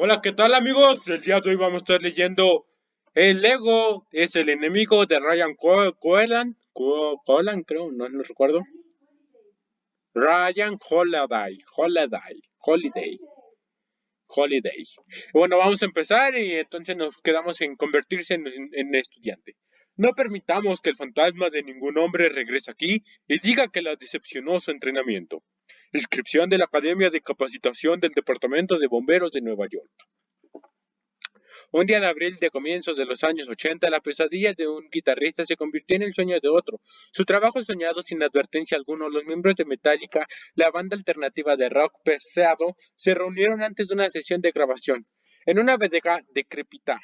Hola, ¿qué tal amigos? El día de hoy vamos a estar leyendo El ego es el enemigo de Ryan Colan, creo, no recuerdo. Ryan Holiday. Bueno, vamos a empezar y entonces nos quedamos en convertirse en estudiante. No permitamos que el fantasma de ningún hombre regrese aquí y diga que la decepcionó su entrenamiento. Inscripción de la Academia de Capacitación del Departamento de Bomberos de Nueva York. Un día de abril de comienzos de los años 80, la pesadilla de un guitarrista se convirtió en el sueño de otro. Su trabajo soñado sin advertencia alguna, los miembros de Metallica, la banda alternativa de rock pesado, se reunieron antes de una sesión de grabación en una bodega decrépita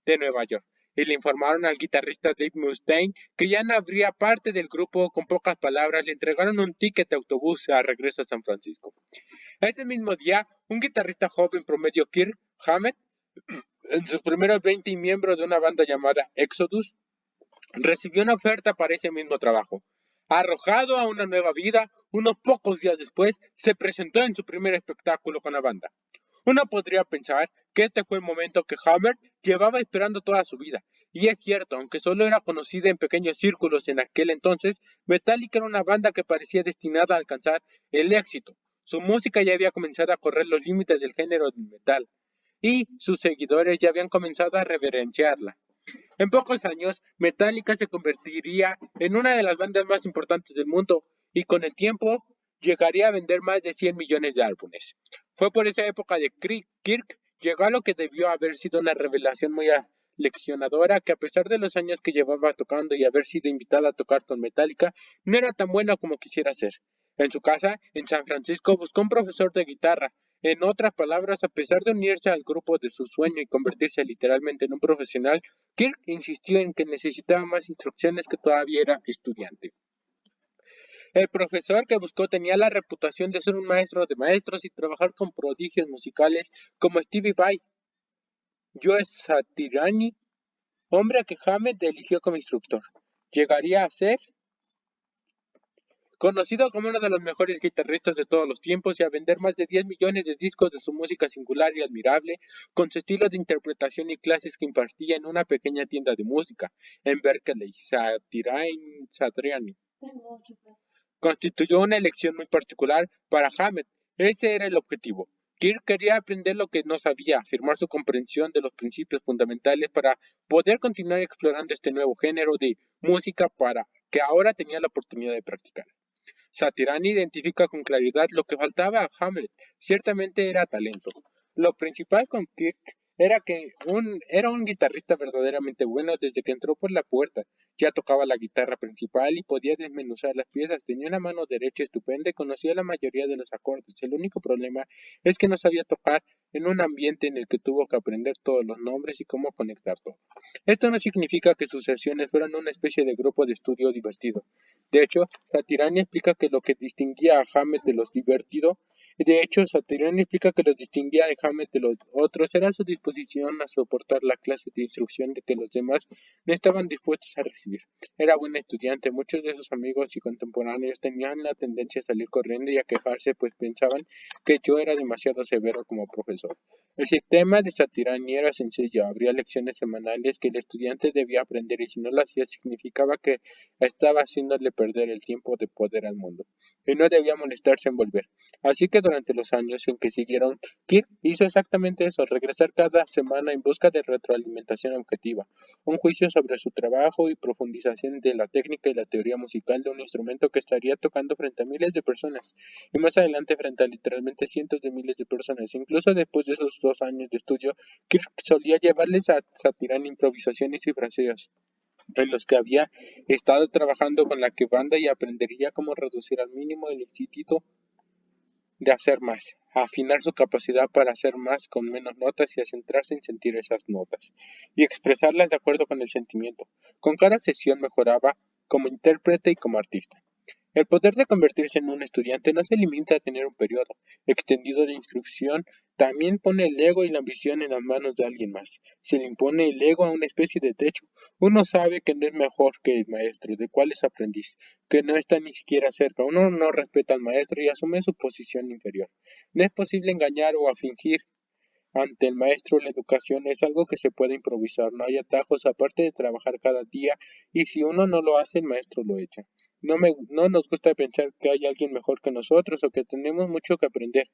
de Nueva York y le informaron al guitarrista Dave Mustaine que ya no habría parte del grupo. Con pocas palabras le entregaron un ticket de autobús a regreso a San Francisco. Ese mismo día, un guitarrista joven promedio, Kirk Hammett, en sus primeros 20 miembros de una banda llamada Exodus, recibió una oferta para ese mismo trabajo. Arrojado a una nueva vida, unos pocos días después se presentó en su primer espectáculo con la banda. Uno podría pensar que este fue el momento que Hammer llevaba esperando toda su vida. Y es cierto, aunque solo era conocida en pequeños círculos en aquel entonces, Metallica era una banda que parecía destinada a alcanzar el éxito. Su música ya había comenzado a correr los límites del género del metal y sus seguidores ya habían comenzado a reverenciarla. En pocos años, Metallica se convertiría en una de las bandas más importantes del mundo y con el tiempo llegaría a vender más de 100 millones de álbumes. Fue por esa época de Kirk llegó a lo que debió haber sido una revelación muy leccionadora, que a pesar de los años que llevaba tocando y haber sido invitada a tocar con Metallica, no era tan buena como quisiera ser. En su casa, en San Francisco, buscó un profesor de guitarra. En otras palabras, a pesar de unirse al grupo de su sueño y convertirse literalmente en un profesional, Kirk insistió en que necesitaba más instrucciones, que todavía era estudiante. El profesor que buscó tenía la reputación de ser un maestro de maestros y trabajar con prodigios musicales como Stevie Vai, Joe Satriani, hombre que Hammett eligió como instructor. Llegaría a ser conocido como uno de los mejores guitarristas de todos los tiempos y a vender más de 10 millones de discos de su música singular y admirable, con su estilo de interpretación y clases que impartía en una pequeña tienda de música en Berkeley. Satriani constituyó una elección muy particular para Hammett. Ese era el objetivo. Kirk quería aprender lo que no sabía, afirmar su comprensión de los principios fundamentales para poder continuar explorando este nuevo género de música para que ahora tenía la oportunidad de practicar. Satirani identifica con claridad lo que faltaba a Hamlet. Ciertamente era talento. Lo principal con Kirk era un guitarrista verdaderamente bueno desde que entró por la puerta. Ya tocaba la guitarra principal y podía desmenuzar las piezas. Tenía una mano derecha estupenda y conocía la mayoría de los acordes. El único problema es que no sabía tocar en un ambiente en el que tuvo que aprender todos los nombres y cómo conectar todo. Esto no significa que sus sesiones fueran una especie de grupo de estudio divertido. De hecho, Satirani explica que lo que distinguía a Hammett de los divertidos de hecho, Satriani explica que los distinguía de Hammett de los otros era su disposición a soportar la clase de instrucción de que los demás no estaban dispuestos a recibir. Era buen estudiante, muchos de sus amigos y contemporáneos tenían la tendencia a salir corriendo y a quejarse, pues pensaban que yo era demasiado severo como profesor. El sistema de Satirani era sencillo, habría lecciones semanales que el estudiante debía aprender y si no lo hacía significaba que estaba haciéndole perder el tiempo de poder al mundo y no debía molestarse en volver. Así que durante los años en que siguieron, Kirk hizo exactamente eso, regresar cada semana en busca de retroalimentación objetiva, un juicio sobre su trabajo y profundización de la técnica y la teoría musical de un instrumento que estaría tocando frente a miles de personas, y más adelante frente a literalmente cientos de miles de personas. Incluso después de esos 2 años de estudio, Kirk solía llevarles a Satirán improvisaciones y fraseos en los que había estado trabajando con la que banda y aprendería cómo reducir al mínimo el instinto de hacer más, a afinar su capacidad para hacer más con menos notas y a centrarse en sentir esas notas y expresarlas de acuerdo con el sentimiento. Con cada sesión mejoraba como intérprete y como artista. El poder de convertirse en un estudiante no se limita a tener un periodo extendido de instrucción, también pone el ego y la ambición en las manos de alguien más. Se le impone el ego a una especie de techo. Uno sabe que no es mejor que el maestro, de cuál es aprendiz, que no está ni siquiera cerca. Uno no respeta al maestro y asume su posición inferior. No es posible engañar o fingir Ante el maestro, la educación es algo que se puede improvisar, no hay atajos aparte de trabajar cada día y si uno no lo hace, el maestro lo echa. No nos gusta pensar que hay alguien mejor que nosotros o que tenemos mucho que aprender.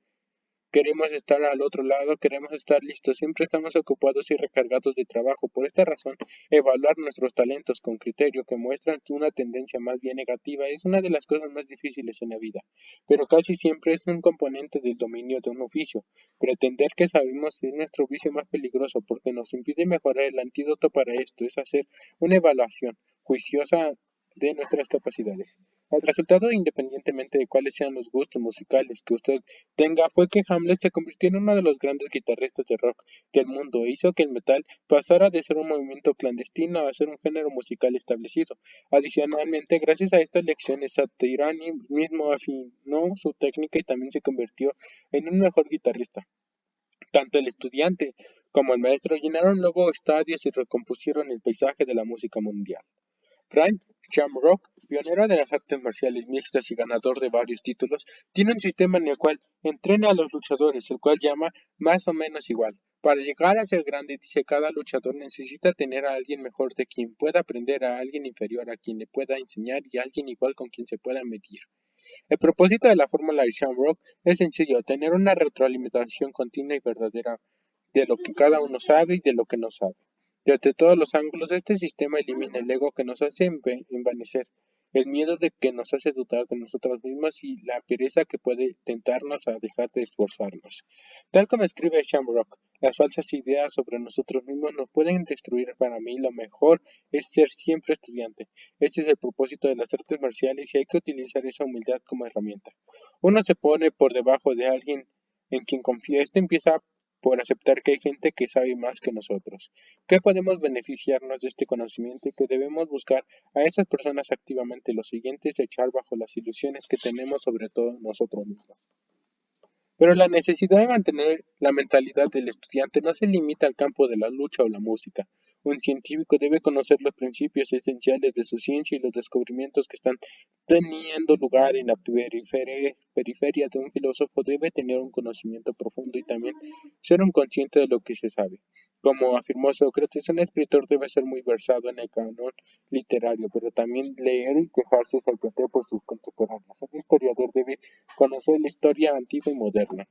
Queremos estar al otro lado, queremos estar listos, siempre estamos ocupados y recargados de trabajo. Por esta razón, evaluar nuestros talentos con criterio que muestran una tendencia más bien negativa es una de las cosas más difíciles en la vida, pero casi siempre es un componente del dominio de un oficio. Pretender que sabemos es nuestro vicio más peligroso porque nos impide mejorar. El antídoto para esto es hacer una evaluación juiciosa de nuestras capacidades. El resultado, independientemente de cuáles sean los gustos musicales que usted tenga, fue que Hamlet se convirtió en uno de los grandes guitarristas de rock del mundo e hizo que el metal pasara de ser un movimiento clandestino a ser un género musical establecido. Adicionalmente, gracias a estas lecciones, Satriani mismo afinó su técnica y también se convirtió en un mejor guitarrista. Tanto el estudiante como el maestro llenaron luego estadios y recompusieron el paisaje de la música mundial. Frank Shamrock, pionero de las artes marciales mixtas y ganador de varios títulos, tiene un sistema en el cual entrena a los luchadores, el cual llama más o menos igual. Para llegar a ser grande, dice, cada luchador necesita tener a alguien mejor de quien pueda aprender, a alguien inferior a quien le pueda enseñar y a alguien igual con quien se pueda medir. El propósito de la fórmula de Shamrock es sencillo, tener una retroalimentación continua y verdadera de lo que cada uno sabe y de lo que no sabe. Desde todos los ángulos, este sistema elimina el ego que nos hace envanecer, el miedo de que nos hace dudar de nosotros mismos y la pereza que puede tentarnos a dejar de esforzarnos. Tal como escribe Shamrock, las falsas ideas sobre nosotros mismos nos pueden destruir. Para mí, lo mejor es ser siempre estudiante. Este es el propósito de las artes marciales y hay que utilizar esa humildad como herramienta. Uno se pone por debajo de alguien en quien confía. Esto empieza por aceptar que hay gente que sabe más que nosotros, que podemos beneficiarnos de este conocimiento y que debemos buscar a esas personas activamente. Lo siguiente es echar bajo las ilusiones que tenemos sobre todo nosotros mismos. Pero la necesidad de mantener la mentalidad del estudiante no se limita al campo de la lucha o la música. Un científico debe conocer los principios esenciales de su ciencia y los descubrimientos que están teniendo lugar en la periferia de un filósofo debe tener un conocimiento profundo y también ser un consciente de lo que se sabe. Como afirmó Sócrates, un escritor debe ser muy versado en el canon literario, pero también leer y dejarse sorprender por sus contemporáneos. Un historiador debe conocer la historia antigua y moderna,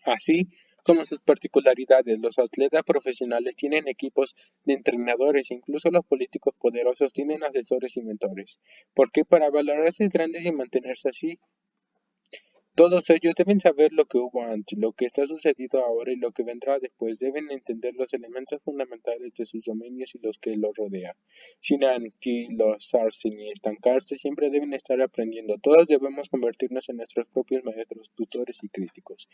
así como sus particularidades. Los atletas profesionales tienen equipos de entrenadores, incluso los políticos poderosos tienen asesores y mentores. Porque para valorarse grandes y mantenerse así, todos ellos deben saber lo que hubo antes, lo que está sucediendo ahora y lo que vendrá después. Deben entender los elementos fundamentales de sus dominios y los que los rodean. Sin anquilosarse ni estancarse, siempre deben estar aprendiendo. Todos debemos convertirnos en nuestros propios maestros, tutores y críticos.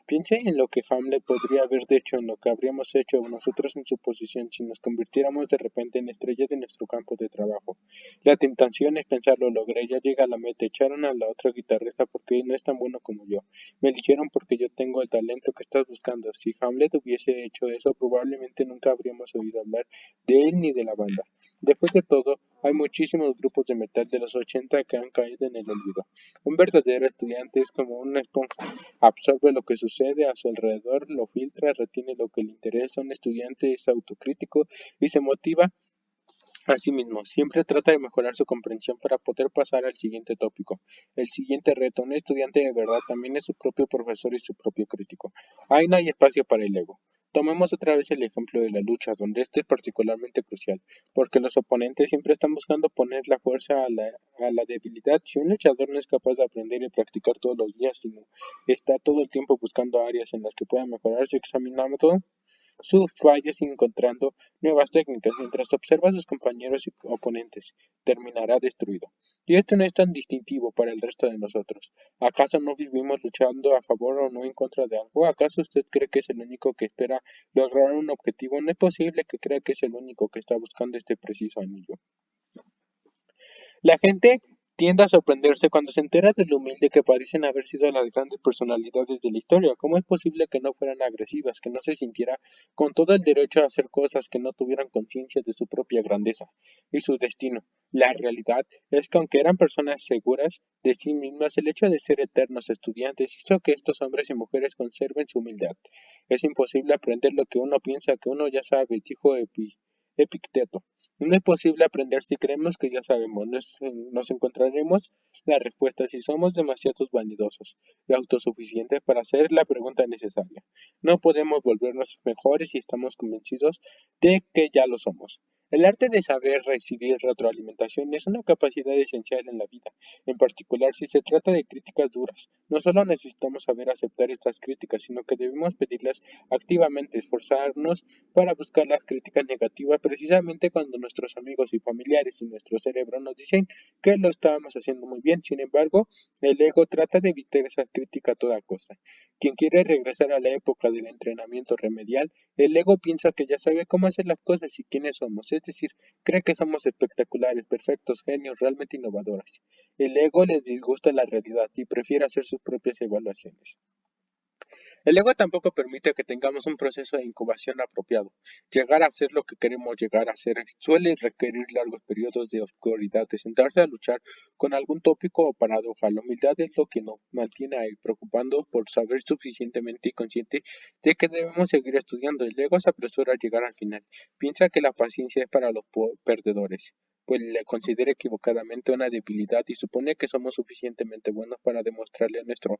Piense en lo que Hamlet podría haber hecho, en lo que habríamos hecho nosotros en su posición si nos convirtiéramos de repente en estrellas de nuestro campo de trabajo. La tentación es pensar, lo logré, ya llega a la meta, echaron a la otra guitarrista porque no es tan bueno como yo. Me eligieron porque yo tengo el talento que estás buscando. Si Hamlet hubiese hecho eso, probablemente nunca habríamos oído hablar de él ni de la banda. Después de todo, hay muchísimos grupos de metal de los 80 que han caído en el olvido. Un verdadero estudiante es como una esponja. Absorbe lo que sucede a su alrededor, lo filtra, retiene lo que le interesa. Un estudiante es autocrítico y se motiva asimismo, siempre trata de mejorar su comprensión para poder pasar al siguiente tópico. El siguiente reto, un estudiante de verdad también es su propio profesor y su propio crítico. Ahí no hay espacio para el ego. Tomemos otra vez el ejemplo de la lucha, donde este es particularmente crucial, porque los oponentes siempre están buscando poner la fuerza a la debilidad. Si un luchador no es capaz de aprender y practicar todos los días, sino está todo el tiempo buscando áreas en las que pueda mejorarse, examinando sus fallas y encontrando nuevas técnicas, mientras observa a sus compañeros y oponentes, terminará destruido. Y esto no es tan distintivo para el resto de nosotros. ¿Acaso no vivimos luchando a favor o no en contra de algo? ¿Acaso usted cree que es el único que espera lograr un objetivo? No es posible que crea que es el único que está buscando este preciso anillo. La gente tiende a sorprenderse cuando se entera de lo humilde que parecen haber sido las grandes personalidades de la historia. ¿Cómo es posible que no fueran agresivas, que no se sintiera con todo el derecho a hacer cosas, que no tuvieran conciencia de su propia grandeza y su destino? La realidad es que aunque eran personas seguras de sí mismas, el hecho de ser eternos estudiantes hizo que estos hombres y mujeres conserven su humildad. Es imposible aprender lo que uno piensa que uno ya sabe, dijo Epicteto. No es posible aprender si creemos que ya sabemos. Nos encontraremos la respuesta si somos demasiado vanidosos y autosuficientes para hacer la pregunta necesaria. No podemos volvernos mejores si estamos convencidos de que ya lo somos. El arte de saber recibir retroalimentación es una capacidad esencial en la vida, en particular si se trata de críticas duras. No solo necesitamos saber aceptar estas críticas, sino que debemos pedirlas activamente, esforzarnos para buscar las críticas negativas precisamente cuando nuestros amigos y familiares y nuestro cerebro nos dicen que lo estábamos haciendo muy bien. Sin embargo, el ego trata de evitar esa crítica a toda costa. Quien quiere regresar a la época del entrenamiento remedial, el ego piensa que ya sabe cómo hacer las cosas y quiénes somos, es decir, cree que somos espectaculares, perfectos, genios, realmente innovadores. El ego les disgusta la realidad y prefiere hacer sus propias evaluaciones. El ego tampoco permite que tengamos un proceso de incubación apropiado. Llegar a ser lo que queremos llegar a ser suele requerir largos periodos de oscuridad, de sentarse a luchar con algún tópico o paradoja. La humildad es lo que nos mantiene ahí, preocupando por saber suficientemente y consciente de que debemos seguir estudiando. El ego se apresura a llegar al final. Piensa que la paciencia es para los perdedores, pues le considera equivocadamente una debilidad y supone que somos suficientemente buenos para demostrarle nuestro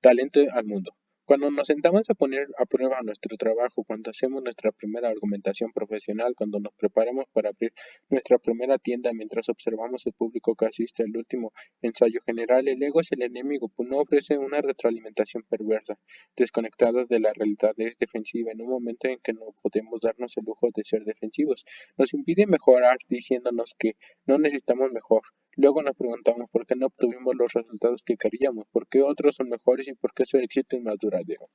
talento al mundo. Cuando nos sentamos a poner a prueba nuestro trabajo, cuando hacemos nuestra primera argumentación profesional, cuando nos preparamos para abrir nuestra primera tienda mientras observamos el público que asiste al último ensayo general, el ego es el enemigo, pues no ofrece una retroalimentación perversa, desconectada de la realidad, es defensiva en un momento en que no podemos darnos el lujo de ser defensivos. Nos impide mejorar diciéndonos que no necesitamos mejor. Luego nos preguntamos por qué no obtuvimos los resultados que queríamos, por qué otros son mejores y por qué su éxito es más duradero.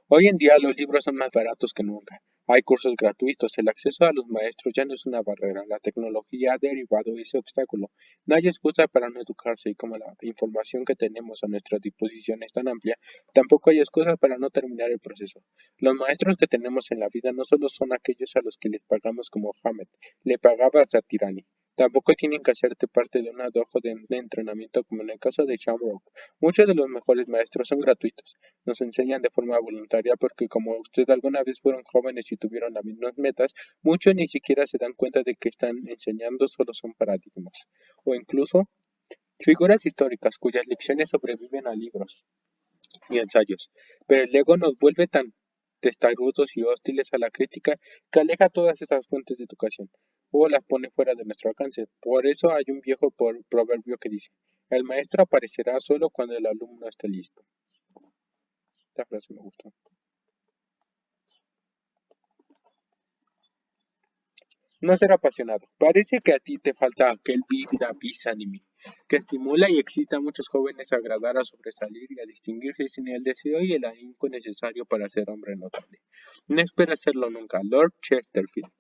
Hoy en día los libros son más baratos que nunca. Hay cursos gratuitos, el acceso a los maestros ya no es una barrera, la tecnología ha derivado ese obstáculo. No hay excusa para no educarse y como la información que tenemos a nuestra disposición es tan amplia, tampoco hay excusa para no terminar el proceso. Los maestros que tenemos en la vida no solo son aquellos a los que les pagamos como Hamed le pagaba a Satirani. Tampoco tienen que hacerte parte de una dojo de entrenamiento como en el caso de Shamrock. Muchos de los mejores maestros son gratuitos. Nos enseñan de forma voluntaria porque como usted alguna vez fueron jóvenes y tuvieron las mismas metas, muchos ni siquiera se dan cuenta de que están enseñando solo son paradigmas. O incluso figuras históricas cuyas lecciones sobreviven a libros y ensayos. Pero el ego nos vuelve tan testarudos y hostiles a la crítica que aleja todas esas fuentes de educación o las pone fuera de nuestro alcance. Por eso hay un viejo proverbio que dice, el maestro aparecerá solo cuando el alumno esté listo. Esta frase me gustó. No ser apasionado. Parece que a ti te falta aquel vida vis anime que estimula y excita a muchos jóvenes a agradar, a sobresalir y a distinguirse sin el deseo y el ahínco necesario para ser hombre notable. No esperes serlo nunca. Lord Chesterfield.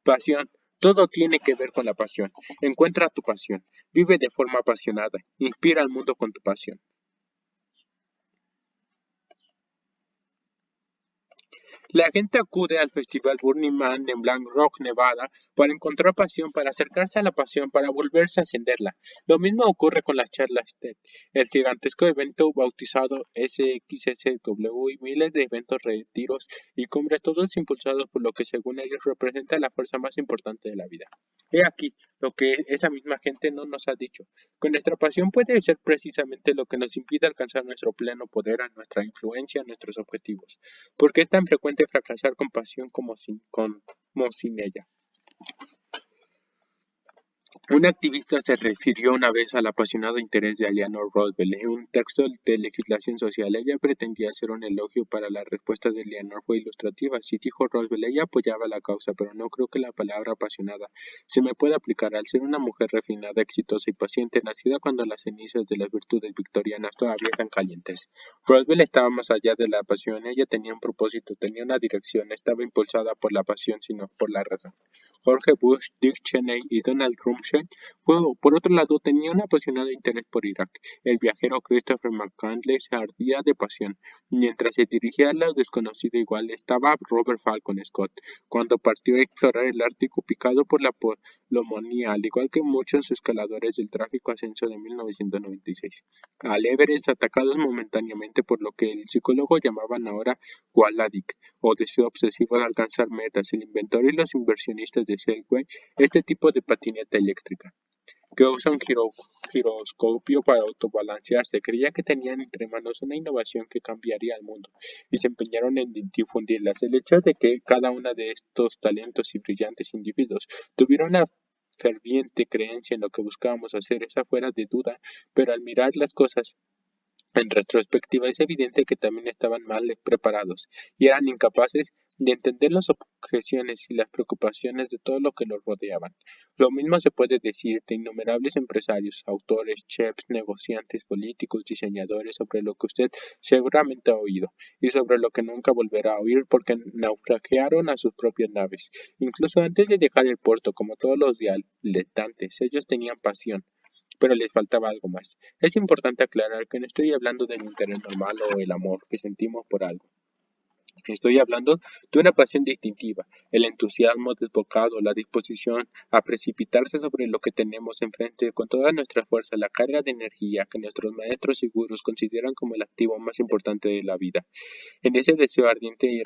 Pasión. Todo tiene que ver con la pasión. Encuentra tu pasión. Vive de forma apasionada. Inspira al mundo con tu pasión. La gente acude al festival Burning Man en Blanc Rock, Nevada, para encontrar pasión, para acercarse a la pasión, para volverse a encenderla. Lo mismo ocurre con las charlas TED, el gigantesco evento bautizado SXSW y miles de eventos, retiros y cumbres, todos impulsados por lo que según ellos representa la fuerza más importante de la vida. He aquí lo que esa misma gente no nos ha dicho, que nuestra pasión puede ser precisamente lo que nos impide alcanzar nuestro pleno poder, nuestra influencia, nuestros objetivos. ¿Por qué es tan frecuente fracasar con pasión como sin ella? Un activista se refirió una vez al apasionado interés de Eleanor Roosevelt en un texto de legislación social. Ella pretendía hacer un elogio para la respuesta de Eleanor fue ilustrativa. Sí, dijo Roosevelt, ella apoyaba la causa, pero no creo que la palabra apasionada se me pueda aplicar al ser una mujer refinada, exitosa y paciente, nacida cuando las cenizas de las virtudes victorianas todavía están calientes. Roosevelt estaba más allá de la pasión, ella tenía un propósito, tenía una dirección, estaba impulsada por la pasión, sino por la razón. Jorge Bush, Dick Cheney y Donald Rumsfeld. Por otro lado, tenía un apasionado interés por Irak. El viajero Christopher McCandless se ardía de pasión. Mientras se dirigía a lo desconocido igual estaba Robert Falcon Scott, cuando partió a explorar el Ártico picado por la pulmonía, al igual que muchos escaladores del tráfico ascenso de 1996. Al Everest atacados momentáneamente por lo que el psicólogo llamaban ahora Walladic, o deseo obsesivo de alcanzar metas, el inventor y los inversionistas de Segway, este tipo de patineta eléctrica, que usa un giroscopio para autobalancearse, creía que tenían entre manos una innovación que cambiaría el mundo, y se empeñaron en difundirlas. El hecho de que cada uno de estos talentos y brillantes individuos tuviera una ferviente creencia en lo que buscábamos hacer, esa fuera de duda, pero al mirar las cosas en retrospectiva, es evidente que también estaban mal preparados y eran incapaces de entender las objeciones y las preocupaciones de todo lo que los rodeaban. Lo mismo se puede decir de innumerables empresarios, autores, chefs, negociantes, políticos, diseñadores, sobre lo que usted seguramente ha oído y sobre lo que nunca volverá a oír porque naufragiaron a sus propias naves. Incluso antes de dejar el puerto, como todos los diletantes, ellos tenían pasión, pero les faltaba algo más. Es importante aclarar que no estoy hablando del interés normal o el amor que sentimos por algo. Estoy hablando de una pasión distintiva, el entusiasmo desbocado, la disposición a precipitarse sobre lo que tenemos enfrente con toda nuestra fuerza, la carga de energía que nuestros maestros y gurús consideran como el activo más importante de la vida. En ese deseo ardiente e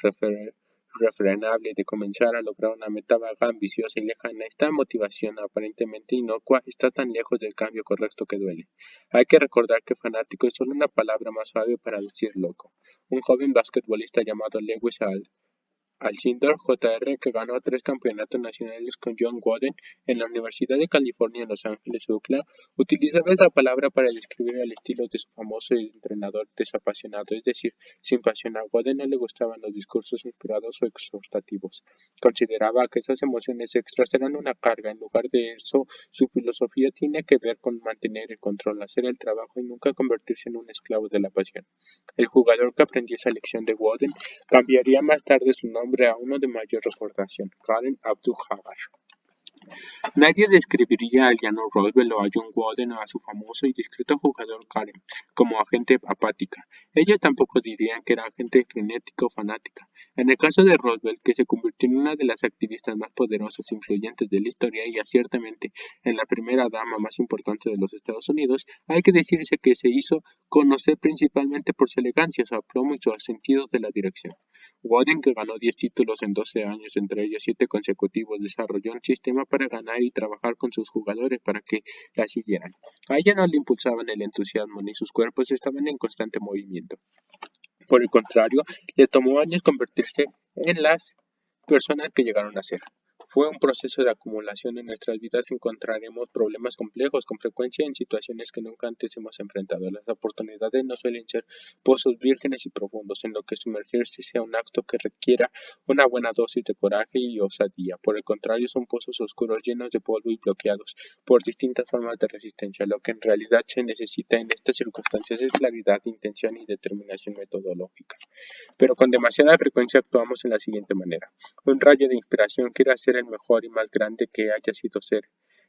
irrefrenable de comenzar a lograr una meta vaga, ambiciosa y lejana, esta motivación aparentemente inocua está tan lejos del cambio correcto que duele. Hay que recordar que fanático es solo una palabra más suave para decir loco. Un joven basquetbolista llamado Lewis Alcindor Jr., que ganó 3 campeonatos nacionales con John Wooden en la Universidad de California en Los Ángeles, UCLA, utilizaba esa palabra para describir el estilo de su famoso entrenador desapasionado, es decir, sin pasión. A Wooden no le gustaban los discursos inspirados o exhortativos. Consideraba que esas emociones extras eran una carga. En lugar de eso, su filosofía tiene que ver con mantener el control, hacer el trabajo y nunca convertirse en un esclavo de la pasión. El jugador que aprendió esa lección de Wooden cambiaría más tarde su nombre a uno de mayor reputación, Kareem Abdul-Jabbar. Nadie describiría a Eleanor Roosevelt o a John Wooden o a su famoso y discreto jugador Kareem como gente apática. Ellos tampoco dirían que era gente frenética o fanática. En el caso de Roosevelt, que se convirtió en una de las activistas más poderosas e influyentes de la historia y ciertamente en la primera dama más importante de los Estados Unidos, hay que decirse que se hizo conocer principalmente por su elegancia, su aplomo y sus sentidos de la dirección. Wooden, que ganó 10 títulos en 12 años, entre ellos 7 consecutivos, desarrolló un sistema para ganar y trabajar con sus jugadores para que la siguieran. A ella no le impulsaban el entusiasmo, ni sus cuerpos estaban en constante movimiento. Por el contrario, le tomó años convertirse en las personas que llegaron a ser. Fue un proceso de acumulación. En nuestras vidas encontraremos problemas complejos, con frecuencia en situaciones que nunca antes hemos enfrentado. Las oportunidades no suelen ser pozos vírgenes y profundos, en lo que sumergirse sea un acto que requiera una buena dosis de coraje y osadía. Por el contrario, son pozos oscuros llenos de polvo y bloqueados por distintas formas de resistencia. Lo que en realidad se necesita en estas circunstancias es claridad, intención y determinación metodológica. Pero con demasiada frecuencia actuamos en la siguiente manera. Un rayo de inspiración quiere ser el mejor y más grande que haya sido ser.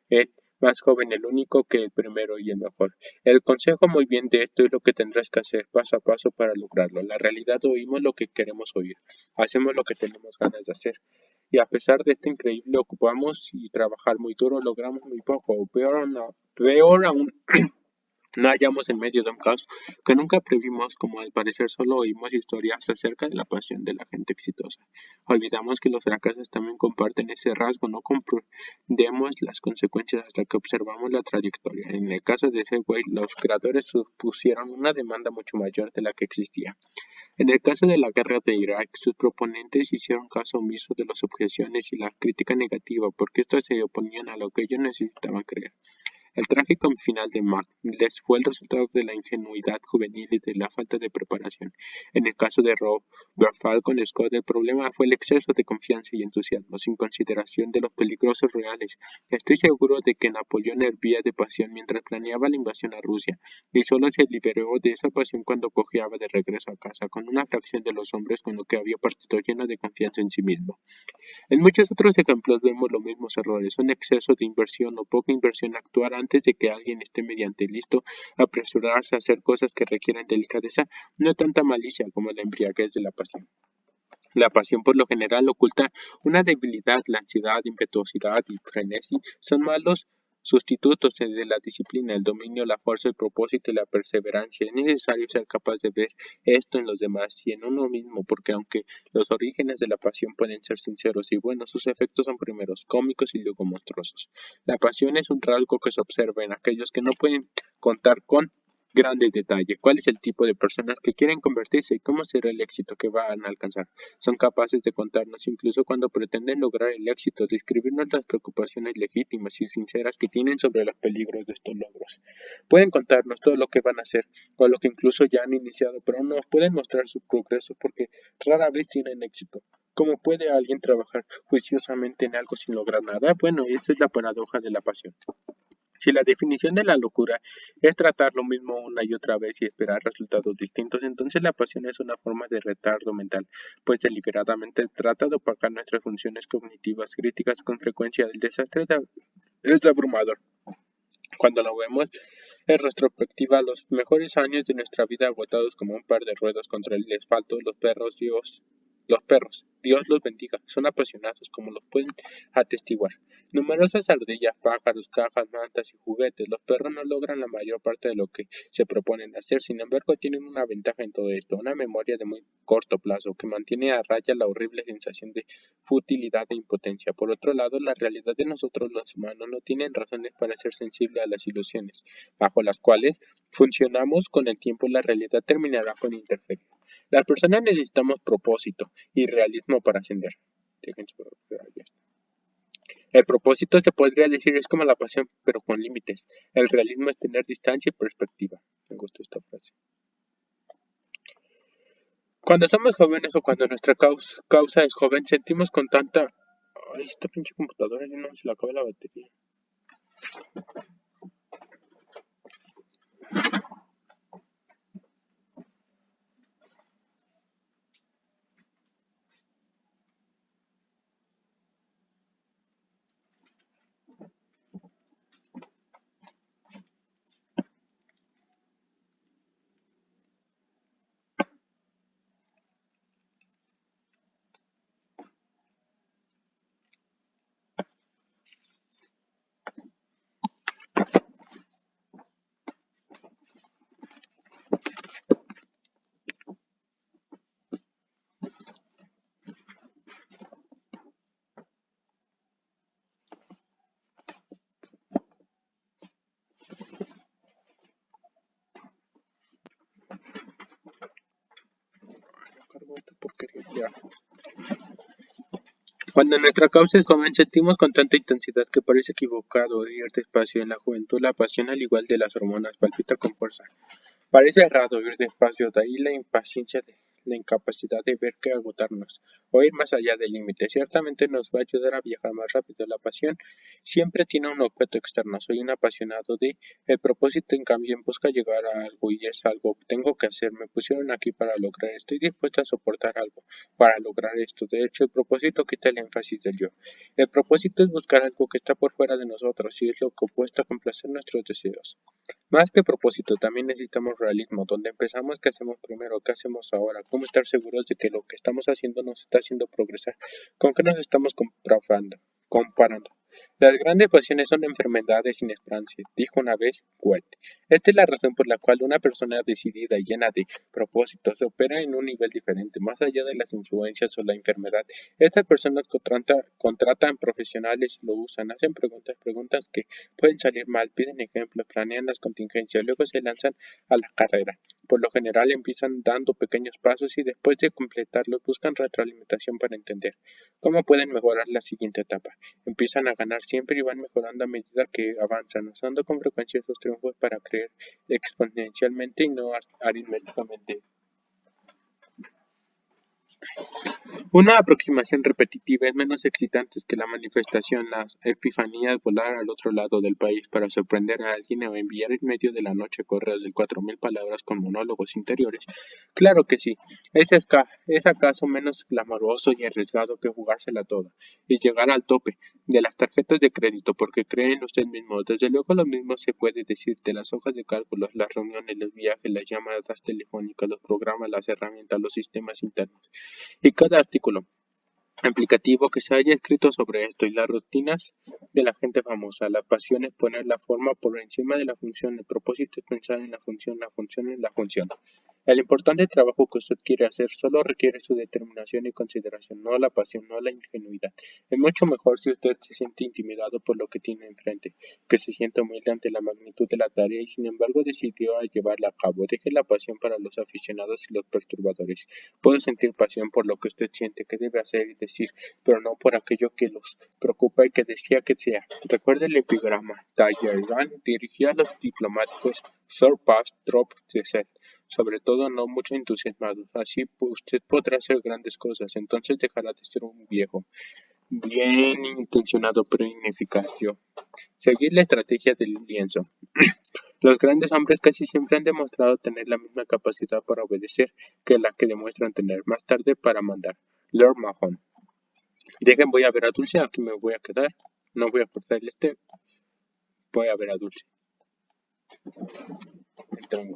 El más joven, el único, que el primero y el mejor. El consejo muy bien de esto es lo que tendrás que hacer paso a paso para lograrlo. La realidad oímos lo que queremos oír. Hacemos lo que tenemos ganas de hacer. Y a pesar de este increíble ocupamos y trabajar muy duro, logramos muy poco. O peor aún, no hallamos en medio de un caos que nunca previmos, como al parecer solo oímos historias acerca de la pasión de la gente exitosa. Olvidamos que los fracasos también comparten ese rasgo, no comprendemos las consecuencias hasta que observamos la trayectoria. En el caso de Segway, los creadores supusieron una demanda mucho mayor de la que existía. En el caso de la guerra de Irak, sus proponentes hicieron caso omiso de las objeciones y la crítica negativa, porque éstas se oponían a lo que ellos necesitaban creer. El trágico final de Macbeth fue el resultado de la ingenuidad juvenil y de la falta de preparación. En el caso de Robert Falcon Scott, el problema fue el exceso de confianza y entusiasmo, sin consideración de los peligros reales. Estoy seguro de que Napoleón hervía de pasión mientras planeaba la invasión a Rusia, y solo se liberó de esa pasión cuando cojeaba de regreso a casa, con una fracción de los hombres con lo que había partido llena de confianza en sí mismo. En muchos otros ejemplos vemos los mismos errores, un exceso de inversión o poca inversión, actuar antes de que alguien esté mediante listo, apresurarse a hacer cosas que requieren delicadeza, no tanta malicia como la embriaguez de la pasión. La pasión por lo general oculta una debilidad, la ansiedad, impetuosidad y frenesí son malos sustitutos de la disciplina, el dominio, la fuerza, el propósito y la perseverancia. Es necesario ser capaz de ver esto en los demás y en uno mismo, porque aunque los orígenes de la pasión pueden ser sinceros y buenos, sus efectos son primeros cómicos y luego monstruosos. La pasión es un rasgo que se observa en aquellos que no pueden contar con grandes detalles. ¿Cuál es el tipo de personas que quieren convertirse y cómo será el éxito que van a alcanzar? Son capaces de contarnos, incluso cuando pretenden lograr el éxito, de escribirnos las preocupaciones legítimas y sinceras que tienen sobre los peligros de estos logros. Pueden contarnos todo lo que van a hacer, o lo que incluso ya han iniciado, pero no nos pueden mostrar su progreso porque rara vez tienen éxito. ¿Cómo puede alguien trabajar juiciosamente en algo sin lograr nada? Bueno, esa es la paradoja de la pasión. Si la definición de la locura es tratar lo mismo una y otra vez y esperar resultados distintos, entonces la pasión es una forma de retardo mental, pues deliberadamente trata de opacar nuestras funciones cognitivas críticas. Con frecuencia el desastre es abrumador. Cuando lo vemos en retrospectiva, los mejores años de nuestra vida agotados como un par de ruedas contra el asfalto, los perros, Dios los bendiga, son apasionados como los pueden atestiguar. Numerosas ardillas, pájaros, cajas, mantas y juguetes. Los perros no logran la mayor parte de lo que se proponen hacer, sin embargo tienen una ventaja en todo esto, una memoria de muy corto plazo que mantiene a raya la horrible sensación de futilidad e impotencia. Por otro lado, la realidad de nosotros los humanos no tienen razones para ser sensibles a las ilusiones, bajo las cuales funcionamos con el tiempo. La realidad terminará con interferir. Las personas necesitamos propósito y realismo para ascender. El propósito, se podría decir, es como la pasión, pero con límites. El realismo es tener distancia y perspectiva. Me gusta esta frase. Cuando somos jóvenes o cuando nuestra causa es joven, sentimos con tanta... Ay, esta pinche computadora ya no se le acaba la batería. Cuando nuestra causa es joven, sentimos con tanta intensidad que parece equivocado ir despacio. En la juventud, la pasión, al igual de las hormonas, palpita con fuerza. Parece errado ir despacio, de ahí la impaciencia, la incapacidad de ver que agotarnos, o ir más allá del límite. Ciertamente nos va a ayudar a viajar más rápido. La pasión siempre tiene un objeto externo. Soy un apasionado de... El propósito, en cambio, busca llegar a algo y es algo que tengo que hacer. Me pusieron aquí para lograr. Estoy dispuesto a soportar algo para lograr esto. De hecho, el propósito quita el énfasis del yo. El propósito es buscar algo que está por fuera de nosotros y es lo que opuesto a complacer nuestros deseos. Más que propósito, también necesitamos realismo, donde empezamos, qué hacemos primero, qué hacemos ahora, cómo estar seguros de que lo que estamos haciendo nos está haciendo progresar, con qué nos estamos comparando. Las grandes pasiones son enfermedades sin esperanza, dijo una vez Goethe. Esta es la razón por la cual una persona decidida y llena de propósitos opera en un nivel diferente, más allá de las influencias o la enfermedad. Estas personas contratan profesionales y lo usan, hacen preguntas que pueden salir mal, piden ejemplos, planean las contingencias, luego se lanzan a la carrera. Por lo general empiezan dando pequeños pasos y después de completarlos buscan retroalimentación para entender cómo pueden mejorar la siguiente etapa. Empiezan a ganar siempre y van mejorando a medida que avanzan, usando con frecuencia esos triunfos para crecer exponencialmente y no aritméticamente. Una aproximación repetitiva es menos excitante que la manifestación, las epifanías, volar al otro lado del país para sorprender a alguien o enviar en medio de la noche correos de 4000 palabras con monólogos interiores. Claro que sí, es acaso menos glamoroso y arriesgado que jugársela toda y llegar al tope de las tarjetas de crédito porque creen usted mismo. Desde luego lo mismo se puede decir de las hojas de cálculo, las reuniones, los viajes, las llamadas telefónicas, los programas, las herramientas, los sistemas internos. Y cada artículo aplicativo que se haya escrito sobre esto y las rutinas de la gente famosa. La pasión es poner la forma por encima de la función. El propósito es pensar en la función en la función. El importante trabajo que usted quiere hacer solo requiere su determinación y consideración, no la pasión, no la ingenuidad. Es mucho mejor si usted se siente intimidado por lo que tiene enfrente, que se siente humilde ante la magnitud de la tarea y sin embargo decidió a llevarla a cabo. Deje la pasión para los aficionados y los perturbadores. Puede sentir pasión por lo que usted siente que debe hacer y decir, pero no por aquello que los preocupa y que desea que sea. Recuerde el epigrama. Talleyrand dirigía a los diplomáticos Short Past Drop de Set. Sobre todo no mucho entusiasmado. Así usted podrá hacer grandes cosas. Entonces dejará de ser un viejo. Bien intencionado pero ineficaz yo. Seguir la estrategia del lienzo. Los grandes hombres casi siempre han demostrado tener la misma capacidad para obedecer que la que demuestran tener más tarde para mandar. Lord Mahon. Dejen, voy a ver a Dulce, aquí me voy a quedar. No voy a cortar voy a ver a Dulce. Entonces,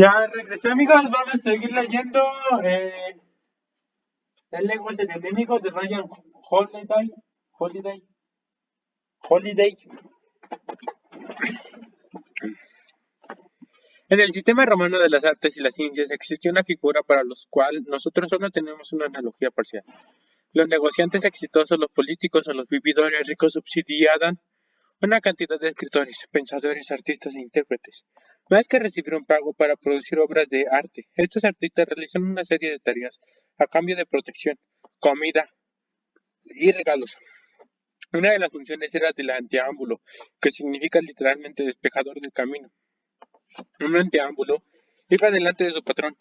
Ya regresé, amigos. Vamos a seguir leyendo El ego es el enemigo de Ryan Holiday. Holiday. Holiday. En el sistema romano de las artes y las ciencias existía una figura para los cual nosotros solo tenemos una analogía parcial. Los negociantes exitosos, los políticos o los vividores ricos subsidiaban una cantidad de escritores, pensadores, artistas e intérpretes. Más que recibir un pago para producir obras de arte, estos artistas realizan una serie de tareas a cambio de protección, comida y regalos. Una de las funciones era del anteámbulo, que significa literalmente despejador del camino. Un anteámbulo iba delante de su patrón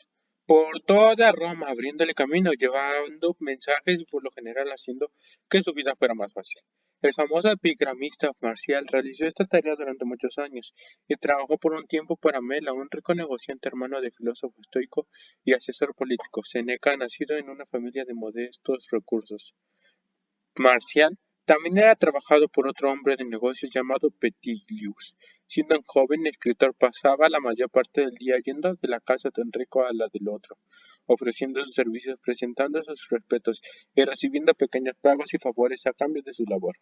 por toda Roma, abriéndole camino, llevando mensajes y por lo general haciendo que su vida fuera más fácil. El famoso epigramista Marcial realizó esta tarea durante muchos años y trabajó por un tiempo para Mela, un rico negociante hermano de filósofo estoico y asesor político. Seneca, nacido en una familia de modestos recursos. Marcial también era trabajado por otro hombre de negocios llamado Petilius. Siendo un joven escritor, pasaba la mayor parte del día yendo de la casa de un rico a la del otro, ofreciendo sus servicios, presentando sus respetos y recibiendo pequeños pagos y favores a cambio de su labor.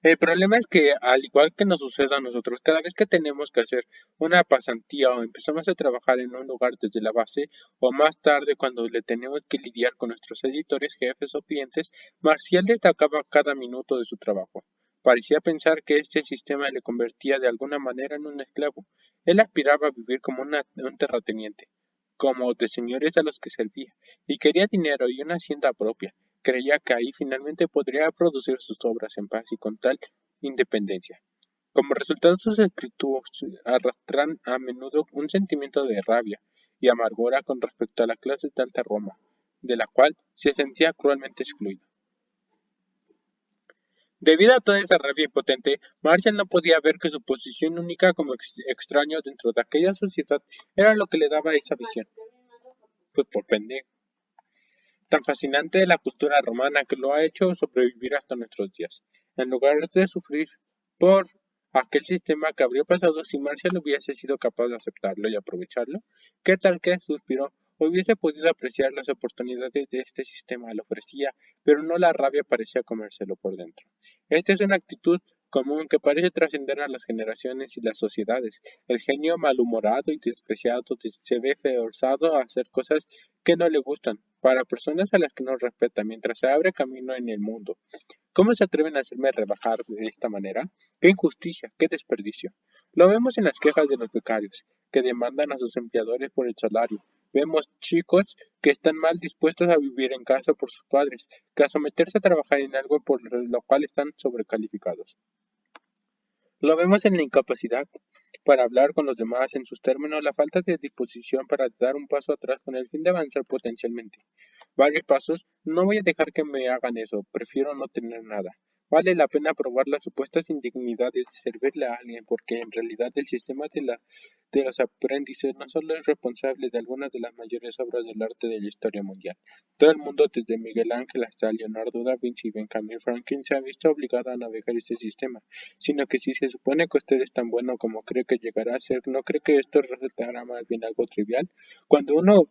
El problema es que, al igual que nos sucede a nosotros, cada vez que tenemos que hacer una pasantía o empezamos a trabajar en un lugar desde la base, o más tarde cuando le tenemos que lidiar con nuestros editores, jefes o clientes, Marcial destacaba cada minuto de su trabajo. Parecía pensar que este sistema le convertía de alguna manera en un esclavo. Él aspiraba a vivir como un terrateniente, como de señores a los que servía, y quería dinero y una hacienda propia. Creía que ahí finalmente podría producir sus obras en paz y con tal independencia. Como resultado, sus escritos arrastran a menudo un sentimiento de rabia y amargura con respecto a la clase de alta Roma, de la cual se sentía cruelmente excluido. Debido a toda esa rabia impotente, Marshall no podía ver que su posición única como extraño dentro de aquella sociedad era lo que le daba esa visión. Pues por pendejo. Tan fascinante de la cultura romana que lo ha hecho sobrevivir hasta nuestros días, en lugar de sufrir por aquel sistema que habría pasado si Marshall hubiese sido capaz de aceptarlo y aprovecharlo. ¿Qué tal que, suspiró, hubiese podido apreciar las oportunidades de este sistema le ofrecía, pero no la rabia parecía comérselo por dentro? Esta es una actitud común que parece trascender a las generaciones y las sociedades. El genio malhumorado y despreciado se ve forzado a hacer cosas que no le gustan, para personas a las que no respeta, mientras se abre camino en el mundo. ¿Cómo se atreven a hacerme rebajar de esta manera? ¡Qué injusticia! ¡Qué desperdicio! Lo vemos en las quejas de los becarios, que demandan a sus empleadores por el salario. Vemos chicos que están mal dispuestos a vivir en casa por sus padres, que a someterse a trabajar en algo por lo cual están sobrecalificados. Lo vemos en la incapacidad para hablar con los demás en sus términos, la falta de disposición para dar un paso atrás con el fin de avanzar potencialmente. Varios pasos, no voy a dejar que me hagan eso, prefiero no tener nada. Vale la pena probar las supuestas indignidades de servirle a alguien, porque en realidad el sistema de los aprendices no solo es responsable de algunas de las mayores obras del arte de la historia mundial. Todo el mundo, desde Miguel Ángel hasta Leonardo da Vinci y Benjamin Franklin, se ha visto obligado a navegar ese sistema, sino que si se supone que usted es tan bueno como cree que llegará a ser, ¿no cree que esto resultará más bien algo trivial? Cuando uno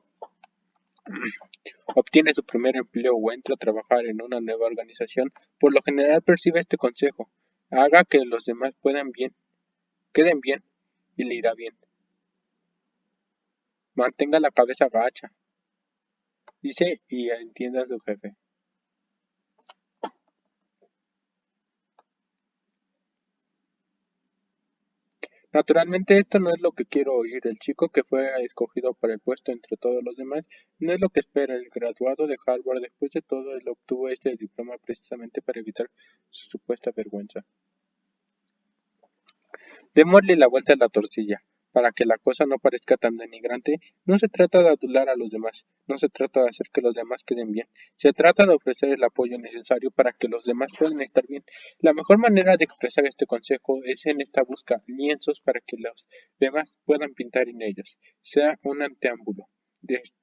obtiene su primer empleo o entra a trabajar en una nueva organización, por lo general percibe este consejo: haga que los demás queden bien, y le irá bien. Mantenga la cabeza gacha, dice, y entienda a su jefe. Naturalmente esto no es lo que quiero oír. El chico que fue escogido para el puesto entre todos los demás no es lo que espera. El graduado de Harvard, después de todo, él obtuvo este diploma precisamente para evitar su supuesta vergüenza. Démosle la vuelta a la tortilla. Para que la cosa no parezca tan denigrante, no se trata de adular a los demás, no se trata de hacer que los demás queden bien, se trata de ofrecer el apoyo necesario para que los demás puedan estar bien. La mejor manera de expresar este consejo es en esta busca lienzos para que los demás puedan pintar en ellos. Sea un anteámbulo.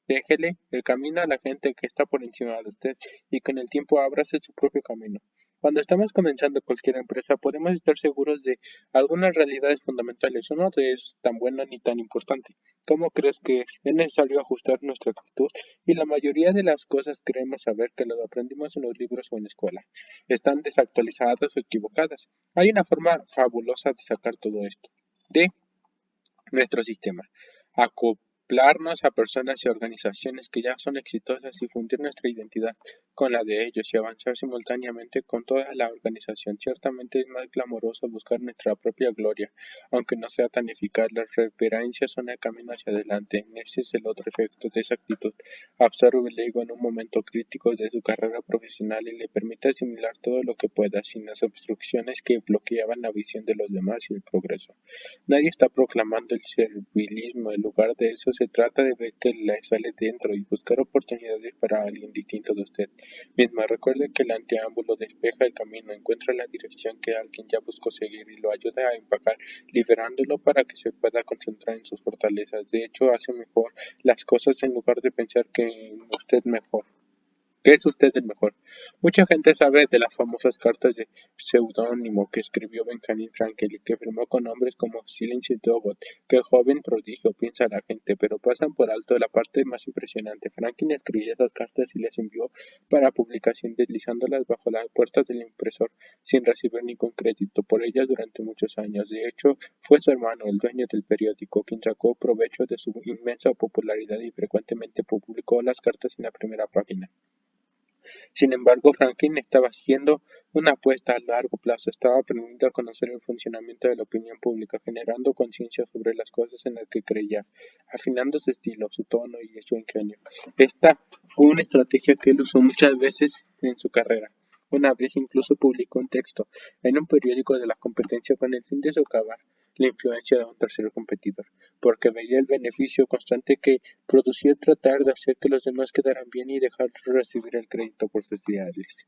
Déjele el camino a la gente que está por encima de usted y con el tiempo ábrase su propio camino. Cuando estamos comenzando cualquier empresa, podemos estar seguros de algunas realidades fundamentales. Uno de es tan bueno ni tan importante. ¿Cómo crees que es? Es necesario ajustar nuestra actitud y la mayoría de las cosas creemos saber que lo aprendimos en los libros o en la escuela. Están desactualizadas o equivocadas. Hay una forma fabulosa de sacar todo esto de nuestro sistema, acoplarnos a personas y organizaciones que ya son exitosas y fundir nuestra identidad con la de ellos y avanzar simultáneamente con toda la organización. Ciertamente es más glamoroso buscar nuestra propia gloria, aunque no sea tan eficaz. Las reverencias son el camino hacia adelante. Ese es el otro efecto de esa actitud. Absorbe el ego en un momento crítico de su carrera profesional y le permite asimilar todo lo que pueda sin las obstrucciones que bloqueaban la visión de los demás y el progreso. Nadie está proclamando el servilismo, en lugar de eso se trata de ver que le sale dentro y buscar oportunidades para alguien distinto de usted misma. Recuerde que el anteámbulo despeja el camino, encuentra la dirección que alguien ya buscó seguir y lo ayuda a empacar, liberándolo para que se pueda concentrar en sus fortalezas. De hecho, hace mejor las cosas en lugar de pensar que usted mejor. ¿Qué es usted el mejor? Mucha gente sabe de las famosas cartas de seudónimo que escribió Benjamin Franklin y que firmó con nombres como Silence Dogot, que joven prodigio piensa la gente, pero pasan por alto la parte más impresionante. Franklin escribió esas cartas y las envió para publicación deslizándolas bajo las puertas del impresor sin recibir ningún crédito por ellas durante muchos años. De hecho, fue su hermano, el dueño del periódico, quien sacó provecho de su inmensa popularidad y frecuentemente publicó las cartas en la primera página. Sin embargo, Franklin estaba haciendo una apuesta a largo plazo, estaba aprendiendo a conocer el funcionamiento de la opinión pública, generando conciencia sobre las cosas en las que creía, afinando su estilo, su tono y su ingenio. Esta fue una estrategia que él usó muchas veces en su carrera. Una vez incluso publicó un texto en un periódico de la competencia con el fin de socavar la influencia de un tercer competidor, porque veía el beneficio constante que producía tratar de hacer que los demás quedaran bien y dejar recibir el crédito por sus ideales.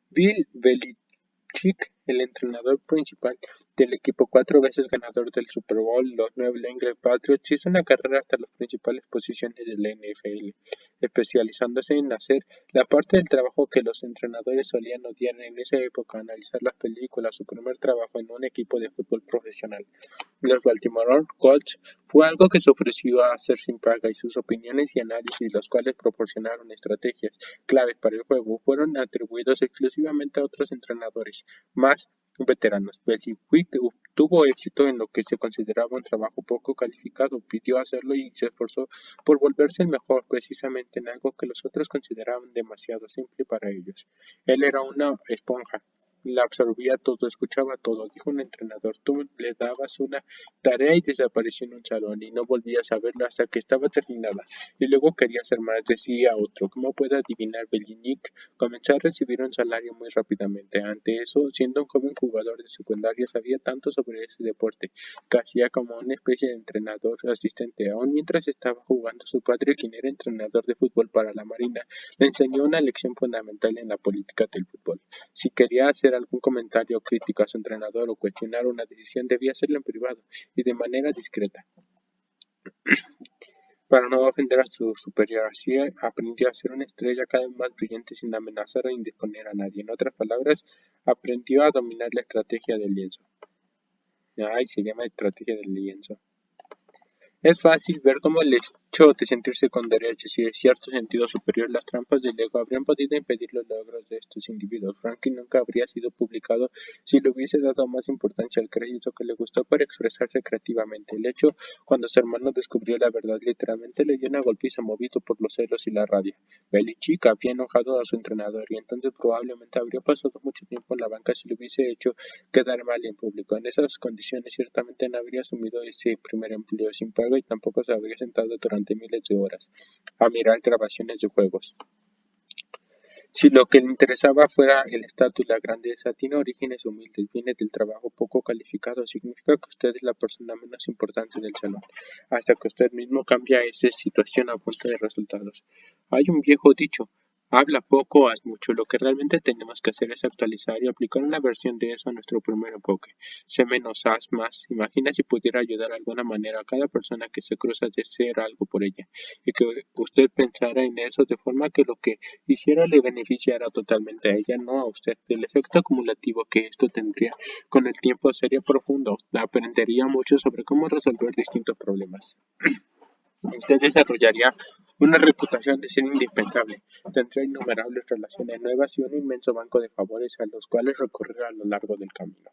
Bill Belichick, el entrenador principal del equipo 4 veces ganador del Super Bowl, los New England Patriots, hizo una carrera hasta las principales posiciones de la NFL, especializándose en hacer la parte del trabajo que los entrenadores solían odiar en esa época, analizar las películas, su primer trabajo en un equipo de fútbol profesional. Los Baltimore Colts fue algo que se ofreció a hacer sin paga y sus opiniones y análisis, los cuales proporcionaron estrategias claves para el juego, fueron atribuidos exclusivamente a otros entrenadores más veteranos. Belichick tuvo éxito en lo que se consideraba un trabajo poco calificado, pidió hacerlo y se esforzó por volverse el mejor, precisamente en algo que los otros consideraban demasiado simple para ellos. Él era una esponja. La absorbía todo, escuchaba todo, dijo un entrenador. Tú le dabas una tarea y desapareció en un salón y no volvías a verla hasta que estaba terminada. Y luego quería hacer más, decía otro. ¿Cómo puede adivinar? Belichick comenzó a recibir un salario muy rápidamente. Ante eso, siendo un joven jugador de secundaria, sabía tanto sobre ese deporte que hacía como una especie de entrenador asistente. Aún mientras estaba jugando, su padre, quien era entrenador de fútbol para la Marina, le enseñó una lección fundamental en la política del fútbol. Si quería hacer algún comentario crítico a su entrenador o cuestionar una decisión, debía hacerlo en privado y de manera discreta, para no ofender a su superior. Así aprendió a ser una estrella cada vez más brillante sin amenazar o indisponer a nadie. En otras palabras, aprendió a dominar la estrategia del lienzo. Ay, se llama estrategia del lienzo. Es fácil ver cómo el hecho de sentirse con derechos y de cierto sentido superior, las trampas del ego habrían podido impedir los logros de estos individuos. Franklin nunca habría sido publicado si le hubiese dado más importancia al crédito que le gustó para expresarse creativamente. El hecho, cuando su hermano descubrió la verdad, literalmente le dio una golpiza movido por los celos y la rabia. Belichick había enojado a su entrenador y entonces probablemente habría pasado mucho tiempo en la banca si le hubiese hecho quedar mal en público. En esas condiciones ciertamente no habría asumido ese primer empleo sin pago y tampoco se habría sentado durante miles de horas a mirar grabaciones de juegos. Si lo que le interesaba fuera el estatus, la grandeza, tiene orígenes humildes, viene del trabajo poco calificado, significa que usted es la persona menos importante del salón, hasta que usted mismo cambia esa situación a punta de resultados. Hay un viejo dicho, Habla poco o haz mucho. Lo que realmente tenemos que hacer es actualizar y aplicar una versión de eso a nuestro primer enfoque. Sé menos, haz más. Imagina si pudiera ayudar de alguna manera a cada persona que se cruza de hacer algo por ella y que usted pensara en eso de forma que lo que hiciera le beneficiara totalmente a ella, no a usted. El efecto acumulativo que esto tendría con el tiempo sería profundo. Aprendería mucho sobre cómo resolver distintos problemas. Usted desarrollaría una reputación de ser indispensable, tendría innumerables relaciones nuevas y un inmenso banco de favores a los cuales recurrir a lo largo del camino.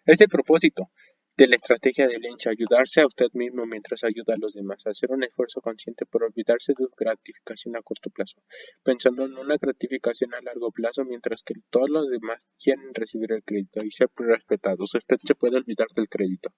Es el propósito de la estrategia de Lynch, ayudarse a usted mismo mientras ayuda a los demás, hacer un esfuerzo consciente por olvidarse de gratificación a corto plazo, pensando en una gratificación a largo plazo mientras que todos los demás quieren recibir el crédito y ser respetados. Usted se puede olvidar del crédito.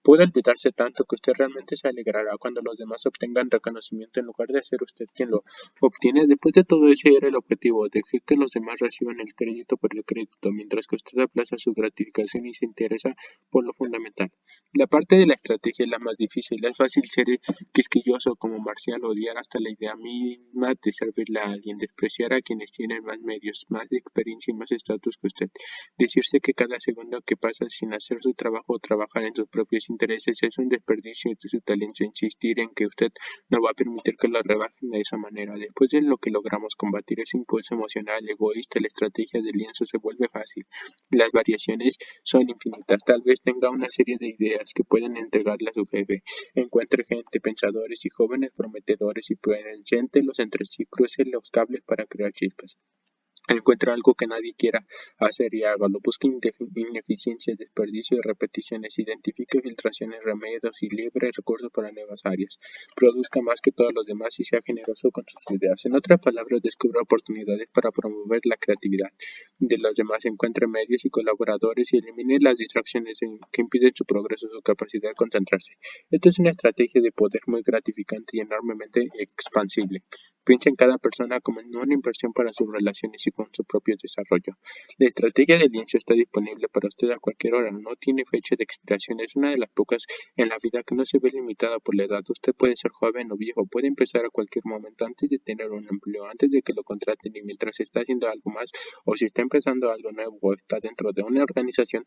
Puede olvidarse tanto que usted realmente se alegrará cuando los demás obtengan reconocimiento en lugar de ser usted quien lo obtiene. Después de todo, ese era el objetivo, dejar que los demás reciban el crédito por el crédito, mientras que usted aplaza su gratificación y se interesa por lo fundamental. La parte de la estrategia es la más difícil. Es fácil ser quisquilloso como Marcial, odiar hasta la idea misma de servirle a alguien, despreciar a quienes tienen más medios, más experiencia y más estatus que usted. Decirse que cada segundo que pasa sin hacer su trabajo o trabajar en sus propios intereses es un desperdicio de su talento. Insistir en que usted no va a permitir que lo rebajen de esa manera. Después de lo que logramos combatir ese impulso emocional egoísta, la estrategia del lienzo se vuelve fácil. Las variaciones son infinitas. Tal vez tenga una serie de ideas que pueden entregarle a su jefe. Encuentre gente, pensadores y jóvenes prometedores y los entre sí, cruce los cables para crear chispas. Encuentra algo que nadie quiera hacer y hágalo. Busque ineficiencias, desperdicio y repeticiones. Identifique filtraciones, remedios y libre recursos para nuevas áreas. Produzca más que todos los demás y sea generoso con sus ideas. En otras palabras, descubra oportunidades para promover la creatividad de los demás. Encuentre medios y colaboradores y elimine las distracciones que impiden su progreso, su capacidad de concentrarse. Esta es una estrategia de poder muy gratificante y enormemente expansible. Piensa en cada persona como en una inversión para sus relaciones y con su propio desarrollo. La estrategia de lienzo está disponible para usted a cualquier hora, no tiene fecha de expiración, es una de las pocas en la vida que no se ve limitada por la edad. Usted puede ser joven o viejo, puede empezar a cualquier momento antes de tener un empleo, antes de que lo contraten y mientras está haciendo algo más o si está empezando algo nuevo o está dentro de una organización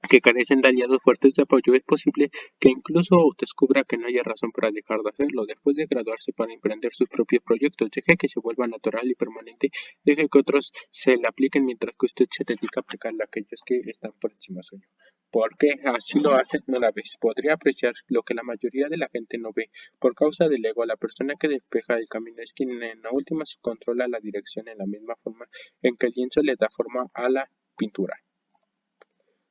que carecen de aliados fuertes de apoyo, es posible que incluso descubra que no haya razón para dejar de hacerlo. Después de graduarse para emprender sus propios proyectos, deje que se vuelva natural y permanente, deje que otros se le apliquen mientras que usted se dedica a aplicarle a aquellos que están por encima suyo. Porque así lo hace una vez. Podría apreciar lo que la mayoría de la gente no ve. Por causa del ego, la persona que despeja el camino es quien en la última controla la dirección en la misma forma en que el lienzo le da forma a la pintura.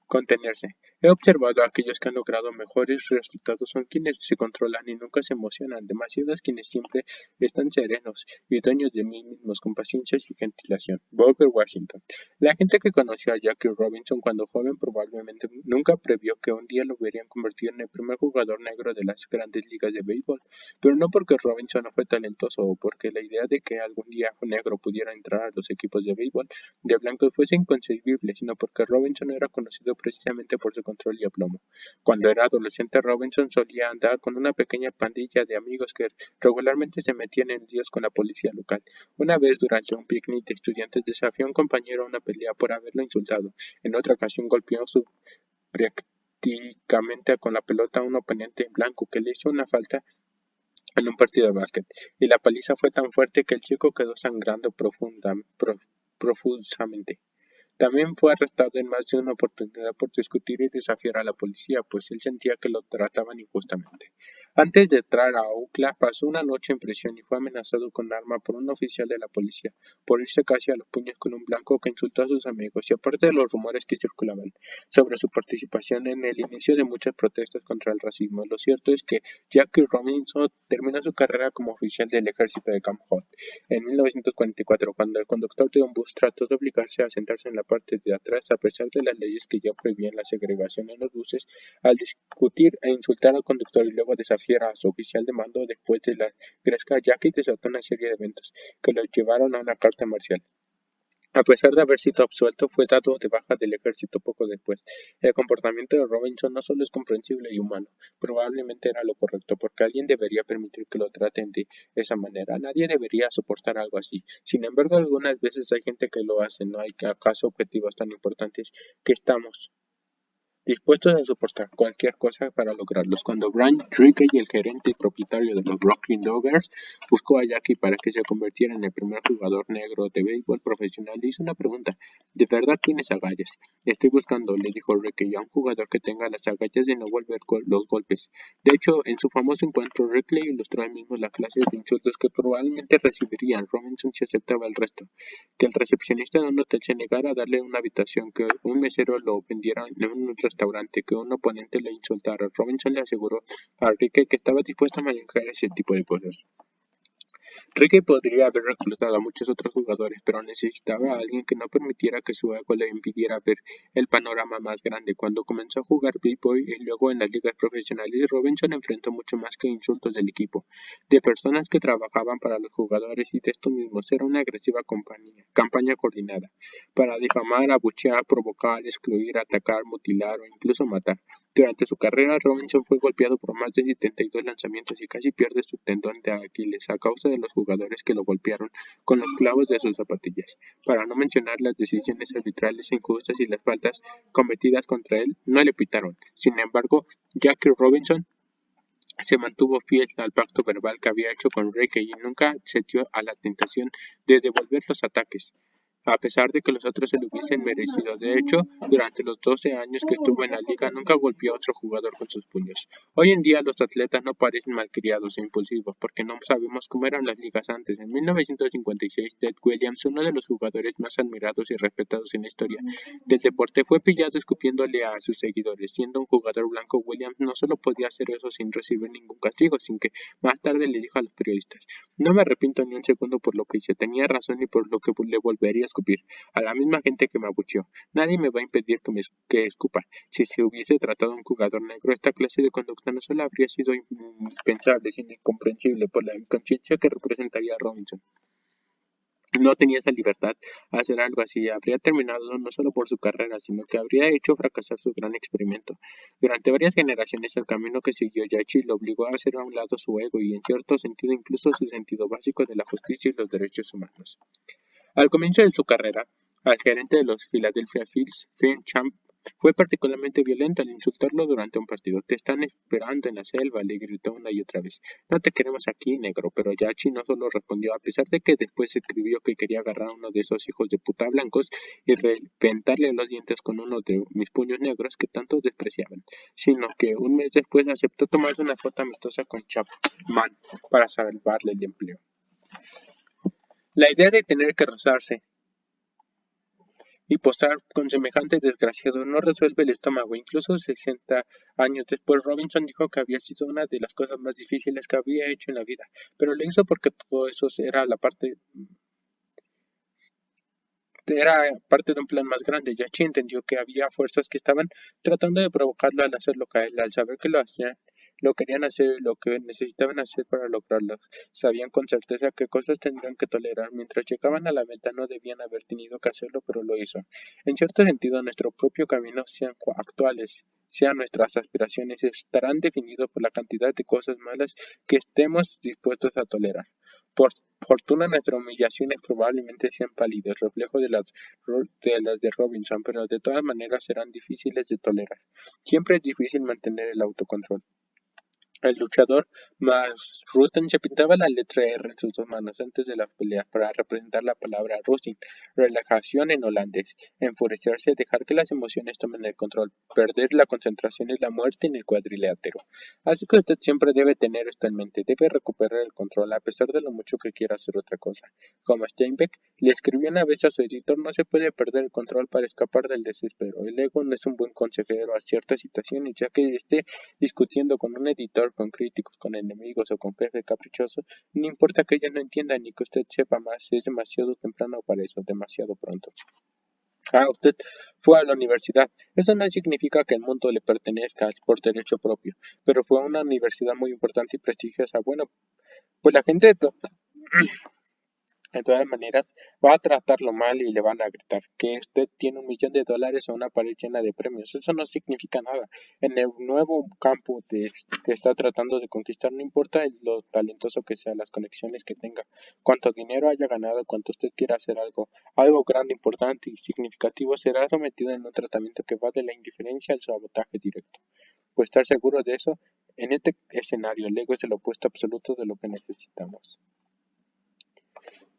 Contenerse. He observado a aquellos que han logrado mejores resultados son quienes se controlan y nunca se emocionan, demasiados quienes siempre están serenos y dueños de sí mismos con paciencia y gentilación. Booker Washington. La gente que conoció a Jackie Robinson cuando joven probablemente nunca previó que un día lo verían convertido en el primer jugador negro de las grandes ligas de béisbol, pero no porque Robinson no fue talentoso o porque la idea de que algún día un negro pudiera entrar a los equipos de béisbol de blancos fuese inconcebible, sino porque Robinson era conocido precisamente por su control y aplomo. Cuando era adolescente, Robinson solía andar con una pequeña pandilla de amigos que regularmente se metían en líos con la policía local. Una vez, durante un picnic de estudiantes, desafió a un compañero a una pelea por haberlo insultado. En otra ocasión, golpeó prácticamente con la pelota a un oponente blanco que le hizo una falta en un partido de básquet, y la paliza fue tan fuerte que el chico quedó sangrando profusamente. También fue arrestado en más de una oportunidad por discutir y desafiar a la policía, pues él sentía que lo trataban injustamente. Antes de entrar a Oakland, pasó una noche en prisión y fue amenazado con arma por un oficial de la policía, por irse casi a los puños con un blanco que insultó a sus amigos, y aparte de los rumores que circulaban sobre su participación en el inicio de muchas protestas contra el racismo, lo cierto es que Jackie Robinson terminó su carrera como oficial del ejército de Camp Hood en 1944, cuando el conductor de un bus trató de obligarse a sentarse en la parte de atrás, a pesar de las leyes que ya prohibían la segregación en los buses, al discutir e insultar al conductor y luego desafiar a su oficial de mando después de la gresca, Jackie desató una serie de eventos que lo llevaron a una carta marcial. A pesar de haber sido absuelto, fue dado de baja del ejército poco después. El comportamiento de Robinson no solo es comprensible y humano, probablemente era lo correcto, porque alguien debería permitir que lo traten de esa manera. Nadie debería soportar algo así. Sin embargo, algunas veces hay gente que lo hace. ¿No hay acaso objetivos tan importantes que estamos dispuestos a soportar cualquier cosa para lograrlos? Cuando Brian Trickey, el gerente y propietario de los Brooklyn Dodgers, buscó a Jackie para que se convirtiera en el primer jugador negro de béisbol profesional, le hizo una pregunta: ¿de verdad tienes agallas? Estoy buscando, le dijo Rickey, a un jugador que tenga las agallas de no volver los golpes. De hecho, en su famoso encuentro, Rickey ilustró ahí mismo la clase de insultos que probablemente recibiría Robinson si aceptaba el resto: que el recepcionista de un hotel se negara a darle una habitación, que un mesero lo vendiera en un restaurante, que un oponente le insultara. Robinson le aseguró a Rickey que estaba dispuesto a manejar ese tipo de cosas. Rickey podría haber reclutado a muchos otros jugadores, pero necesitaba a alguien que no permitiera que su ego le impidiera ver el panorama más grande. Cuando comenzó a jugar B-Boy y luego en las ligas profesionales, Robinson enfrentó mucho más que insultos del equipo, de personas que trabajaban para los jugadores y de estos mismos. Era una agresiva campaña coordinada para difamar, abuchear, provocar, excluir, atacar, mutilar o incluso matar. Durante su carrera, Robinson fue golpeado por más de 72 lanzamientos y casi pierde su tendón de Aquiles a causa de los jugadores que lo golpearon con los clavos de sus zapatillas, para no mencionar las decisiones arbitrales injustas y las faltas cometidas contra él. No le pitaron. Sin embargo, Jackie Robinson se mantuvo fiel al pacto verbal que había hecho con Rickey y nunca cedió a la tentación de devolver los ataques, a pesar de que los otros se lo hubiesen merecido. De hecho, durante los 12 años que estuvo en la liga, nunca golpeó a otro jugador con sus puños. Hoy en día los atletas no parecen malcriados e impulsivos, porque no sabemos cómo eran las ligas antes. En 1956, Ted Williams, uno de los jugadores más admirados y respetados en la historia del deporte, fue pillado escupiéndole a sus seguidores. Siendo un jugador blanco, Williams no solo podía hacer eso sin recibir ningún castigo, sin que más tarde le dijo a los periodistas: no me arrepiento ni un segundo por lo que hice, tenía razón y por lo que le volvería a escupir a la misma gente que me abucheó. Nadie me va a impedir que escupa. Si se hubiese tratado a un jugador negro, esta clase de conducta no solo habría sido impensable, sino incomprensible por la inconsciencia que representaría a Robinson. No tenía esa libertad a hacer algo así. Habría terminado no solo por su carrera, sino que habría hecho fracasar su gran experimento. Durante varias generaciones, el camino que siguió Yachi lo obligó a hacer a un lado su ego y, en cierto sentido, incluso su sentido básico de la justicia y los derechos humanos. Al comienzo de su carrera, el gerente de los Philadelphia Phillies, Phil Champ, fue particularmente violento al insultarlo durante un partido. Te están esperando en la selva, le gritó una y otra vez. No te queremos aquí, negro. Pero Yachi no solo respondió, a pesar de que después escribió que quería agarrar a uno de esos hijos de puta blancos y reventarle los dientes con uno de mis puños negros que tanto despreciaban, sino que un mes después aceptó tomarse una foto amistosa con Chapman para salvarle el empleo. La idea de tener que rozarse y posar con semejantes desgraciados no resuelve el estómago. Incluso 60 años después, Robinson dijo que había sido una de las cosas más difíciles que había hecho en la vida, pero lo hizo porque todo eso era parte de un plan más grande. Yachi entendió que había fuerzas que estaban tratando de provocarlo al hacerlo caer. Al saber que lo hacían, lo querían hacer y lo que necesitaban hacer para lograrlo, sabían con certeza qué cosas tendrían que tolerar. Mientras llegaban a la meta no debían haber tenido que hacerlo, pero lo hizo. En cierto sentido, nuestro propio camino, sean actuales, sean nuestras aspiraciones, estarán definidos por la cantidad de cosas malas que estemos dispuestos a tolerar. Por fortuna, nuestras humillaciones probablemente sean pálidos, reflejo de las de Robinson, pero de todas maneras serán difíciles de tolerar. Siempre es difícil mantener el autocontrol. El luchador Max Rutten se pintaba la letra R en sus dos manos antes de las peleas para representar la palabra "rusting", relajación en holandés. Enfurecerse, dejar que las emociones tomen el control. Perder la concentración es la muerte en el cuadrilátero. Así que usted siempre debe tener esto en mente, debe recuperar el control a pesar de lo mucho que quiera hacer otra cosa. Como Steinbeck le escribió una vez a su editor, no se puede perder el control para escapar del desespero. El ego no es un buen consejero a ciertas situaciones, ya que esté discutiendo con un editor, con críticos, con enemigos o con jefe caprichoso. No importa que ellos no entiendan ni que usted sepa más, es demasiado temprano para eso, demasiado pronto. Usted fue a la universidad. Eso no significa que el mundo le pertenezca por derecho propio, pero fue a una universidad muy importante y prestigiosa. Bueno, pues la gente De todas maneras, va a tratarlo mal y le van a gritar que usted tiene $1 millón o una pared llena de premios. Eso no significa nada. En el nuevo campo que está tratando de conquistar, no importa lo talentoso que sea, las conexiones que tenga, cuánto dinero haya ganado, cuánto usted quiera hacer algo grande, importante y significativo, será sometido en un tratamiento que va de la indiferencia al sabotaje directo. Pues estar seguro de eso, en este escenario, el ego es el opuesto absoluto de lo que necesitamos.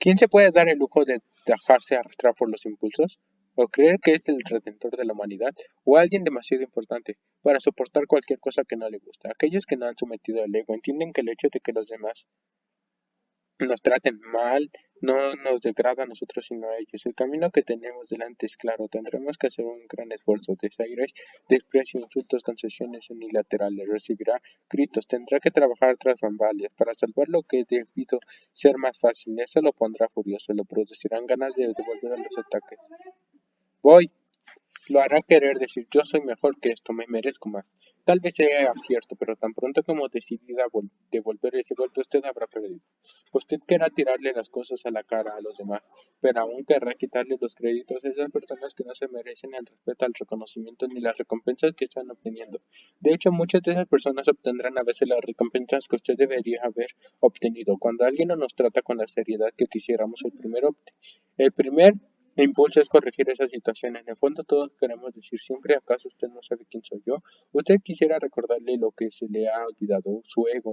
¿Quién se puede dar el lujo de dejarse arrastrar por los impulsos? ¿O creer que es el redentor de la humanidad? ¿O alguien demasiado importante para soportar cualquier cosa que no le gusta? Aquellos que no han sometido al ego entienden que el hecho de que los demás nos traten mal no nos degrada a nosotros sino a ellos. El camino que tenemos delante es claro. Tendremos que hacer un gran esfuerzo. Desaires, desprecio, insultos, concesiones unilaterales. Recibirá gritos. Tendrá que trabajar tras bambalias para salvar lo que debido ser más fácil. Eso lo pondrá furioso. Le producirán ganas de devolver a los ataques. Voy. Lo hará querer decir yo soy mejor que esto, me merezco más. Tal vez sea cierto, pero tan pronto como decida devolver ese golpe, usted habrá perdido. Usted querrá tirarle las cosas a la cara a los demás, pero aún querrá quitarle los créditos a esas personas que no se merecen el respeto, el reconocimiento ni las recompensas que están obteniendo. De hecho, muchas de esas personas obtendrán a veces las recompensas que usted debería haber obtenido. Cuando alguien no nos trata con la seriedad que quisiéramos, el primer impulso es corregir esa situación. En el fondo todos queremos decir siempre, ¿acaso usted no sabe quién soy yo? Usted quisiera recordarle lo que se le ha olvidado, su ego,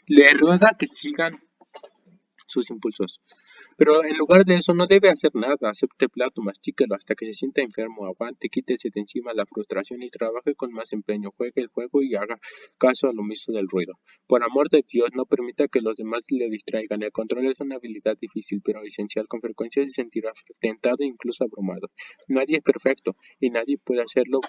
le ruega que sigan sus impulsos. Pero en lugar de eso no debe hacer nada, acepte el plato, mastíquelo hasta que se sienta enfermo, aguante, quítese de encima la frustración y trabaje con más empeño, juegue el juego y haga caso a lo mismo del ruido. Por amor de Dios, no permita que los demás le distraigan. El control es una habilidad difícil pero esencial. Con frecuencia se sentirá tentado e incluso abrumado. Nadie es perfecto y nadie puede hacerlo,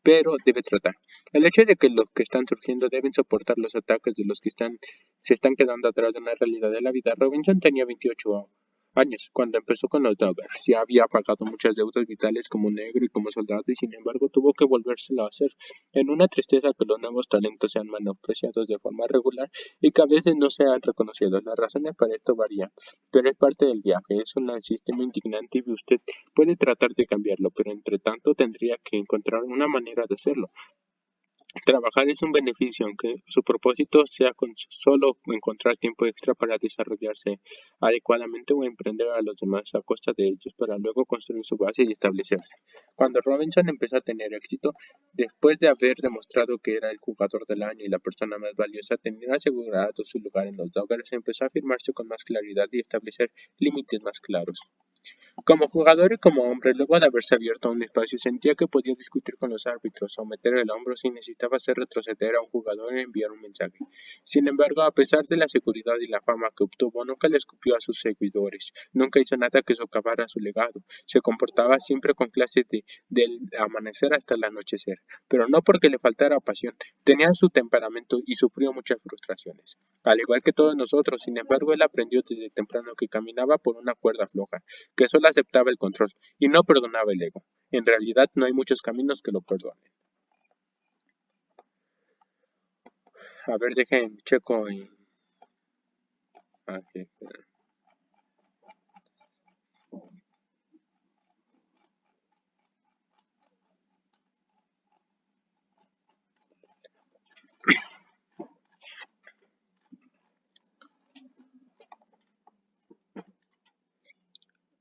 pero debe tratar. El hecho de que los que están surgiendo deben soportar los ataques de los que se están quedando atrás de una realidad de la vida. Robinson tenía 28 años cuando empezó con los Doggers. Ya había pagado muchas deudas vitales como negro y como soldado y sin embargo tuvo que volvérselo a hacer. En una tristeza que los nuevos talentos sean menospreciados de forma regular y que a veces no sean reconocidos. Las razones para esto varían, pero es parte del viaje. Es un sistema indignante y usted puede tratar de cambiarlo, pero entre tanto tendría que encontrar una manera de hacerlo. Trabajar es un beneficio, aunque su propósito sea con solo encontrar tiempo extra para desarrollarse adecuadamente o emprender a los demás a costa de ellos para luego construir su base y establecerse. Cuando Robinson empezó a tener éxito, después de haber demostrado que era el jugador del año y la persona más valiosa, tenía asegurado su lugar en los Dodgers, empezó a afirmarse con más claridad y establecer límites más claros. Como jugador y como hombre, luego de haberse abierto a un espacio, sentía que podía discutir con los árbitros o meter el hombro si necesitaba hacer retroceder a un jugador y enviar un mensaje. Sin embargo, a pesar de la seguridad y la fama que obtuvo, nunca le escupió a sus seguidores, nunca hizo nada que socavara su legado. Se comportaba siempre con clase del amanecer hasta el anochecer, pero no porque le faltara pasión, tenía su temperamento y sufrió muchas frustraciones. Al igual que todos nosotros, sin embargo, él aprendió desde temprano que caminaba por una cuerda floja, que solo aceptaba el control y no perdonaba el ego. En realidad no hay muchos caminos que lo perdonen. A ver, dejen checo y... Aquí.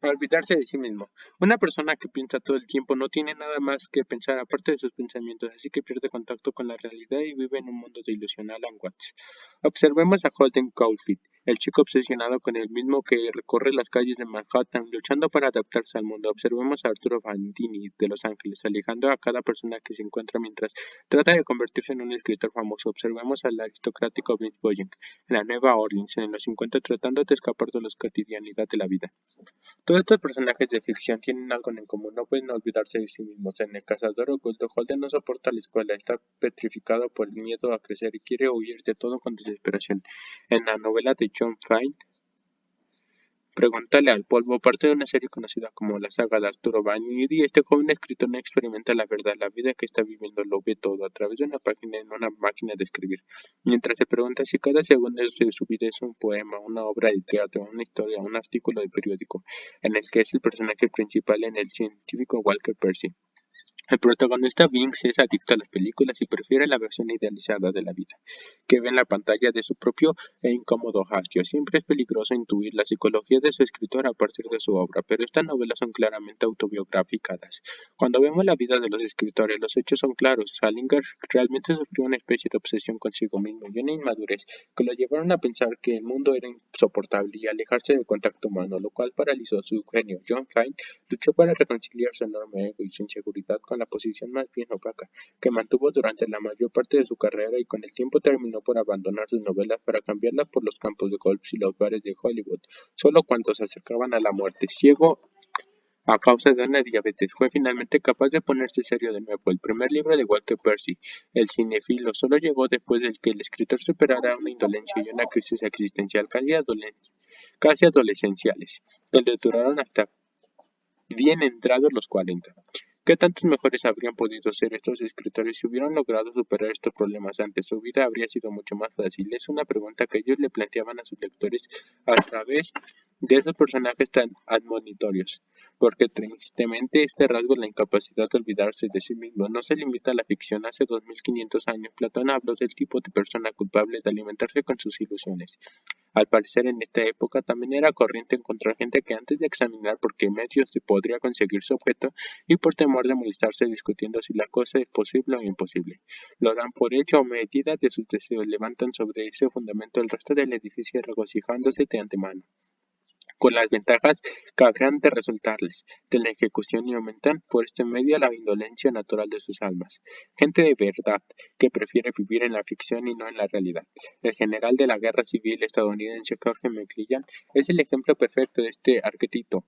Olvidarse de sí mismo. Una persona que piensa todo el tiempo no tiene nada más que pensar aparte de sus pensamientos, así que pierde contacto con la realidad y vive en un mundo de ilusión. Alan Watts. Observemos a Holden Caulfield, el chico obsesionado con el mismo que recorre las calles de Manhattan luchando para adaptarse al mundo. Observemos a Arturo Fantini de Los Ángeles, alejando a cada persona que se encuentra mientras trata de convertirse en un escritor famoso. Observemos al aristocrático Vince Boying en la Nueva Orleans en los 50 tratando de escapar de la cotidianidad de la vida. Todos estos personajes de ficción tienen algo en común, no pueden olvidarse de sí mismos. En El cazador oculto, Holden no soporta la escuela, está petrificado por el miedo a crecer y quiere huir de todo con desesperación. En la novela de John Fine, Pregúntale al polvo, parte de una serie conocida como la saga de Arturo Vanidi. Este joven escritor no experimenta la verdad, la vida que está viviendo lo ve todo a través de una página en una máquina de escribir, mientras se pregunta si cada segundo de su vida es un poema, una obra de teatro, una historia, un artículo de periódico, en el que es el personaje principal en el científico Walker Percy. El protagonista Binks es adicto a las películas y prefiere la versión idealizada de la vida, que ve en la pantalla de su propio e incómodo hastio. Siempre es peligroso intuir la psicología de su escritor a partir de su obra, pero estas novelas son claramente autobiográficas. Cuando vemos la vida de los escritores, los hechos son claros. Salinger realmente sufrió una especie de obsesión consigo mismo y una inmadurez que lo llevaron a pensar que el mundo era insoportable y alejarse del contacto humano, lo cual paralizó su genio. John Flynn luchó para reconciliar su enorme ego y su inseguridad con la posición más bien opaca que mantuvo durante la mayor parte de su carrera, y con el tiempo terminó por abandonar sus novelas para cambiarlas por los campos de golf y los bares de Hollywood, solo cuando se acercaban a la muerte. Ciego a causa de una diabetes, fue finalmente capaz de ponerse serio de nuevo. El primer libro de Walter Percy, El cinéfilo, solo llegó después de que el escritor superara una indolencia y una crisis existencial casi adolescenciales, que le duraron hasta bien entrados los 40. ¿Qué tantos mejores habrían podido ser estos escritores si hubieran logrado superar estos problemas antes? Su vida habría sido mucho más fácil. Es una pregunta que ellos le planteaban a sus lectores a través de esos personajes tan admonitorios, porque tristemente este rasgo, la incapacidad de olvidarse de sí mismo, no se limita a la ficción. Hace 2500 años, Platón habló del tipo de persona culpable de alimentarse con sus ilusiones. Al parecer, en esta época también era corriente encontrar gente que, antes de examinar por qué medios se podría conseguir su objeto y por temor de molestarse discutiendo si la cosa es posible o imposible, lo dan por hecho a medida de sus deseos, levantan sobre ese fundamento el resto del edificio regocijándose de antemano con las ventajas que habrían de resultarles de la ejecución, y aumentan por este medio la indolencia natural de sus almas. Gente de verdad que prefiere vivir en la ficción y no en la realidad. El general de la guerra civil estadounidense George McClellan es el ejemplo perfecto de este arquetipo.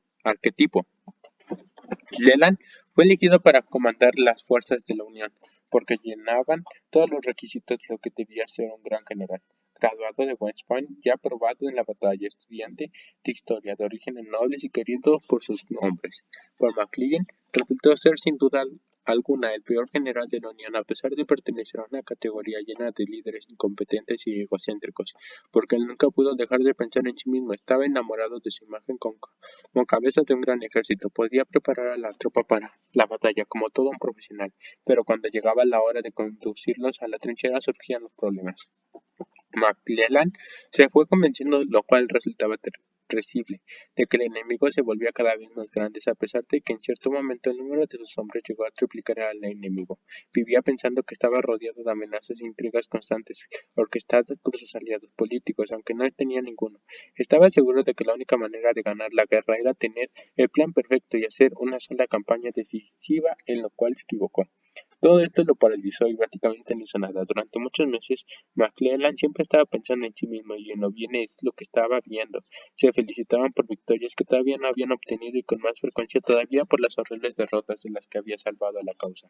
Leland fue elegido para comandar las fuerzas de la Unión, porque llenaban todos los requisitos de lo que debía ser un gran general. Graduado de West Point, ya aprobado en la batalla, estudiante de historia, de orígenes nobles y querido por sus hombres, por McClellan resultó ser sin duda alguna el peor general de la Unión, a pesar de pertenecer a una categoría llena de líderes incompetentes y egocéntricos, porque él nunca pudo dejar de pensar en sí mismo. Estaba enamorado de su imagen como cabeza de un gran ejército. Podía preparar a la tropa para la batalla como todo un profesional, pero cuando llegaba la hora de conducirlos a la trinchera surgían los problemas. McClellan se fue convenciendo, lo cual resultaba terrible, de que el enemigo se volvía cada vez más grande, a pesar de que en cierto momento el número de sus hombres llegó a triplicar al enemigo. Vivía pensando que estaba rodeado de amenazas e intrigas constantes, orquestadas por sus aliados políticos, aunque no tenía ninguno. Estaba seguro de que la única manera de ganar la guerra era tener el plan perfecto y hacer una sola campaña decisiva, en lo cual se equivocó. Todo esto lo paralizó y básicamente no hizo nada. Durante muchos meses, McClellan siempre estaba pensando en sí mismo y en lo bien es lo que estaba viendo. Se felicitaban por victorias que todavía no habían obtenido, y con más frecuencia todavía por las horribles derrotas de las que había salvado a la causa.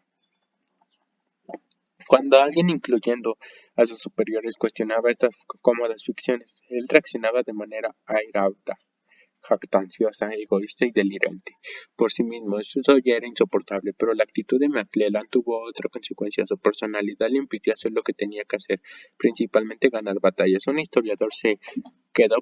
Cuando alguien, incluyendo a sus superiores, cuestionaba estas cómodas ficciones, él reaccionaba de manera airada, jactanciosa, egoísta y delirante por sí mismo. Eso ya era insoportable, pero la actitud de McClellan tuvo otra consecuencia. Su personalidad le impidió hacer lo que tenía que hacer, principalmente ganar batallas. Quedó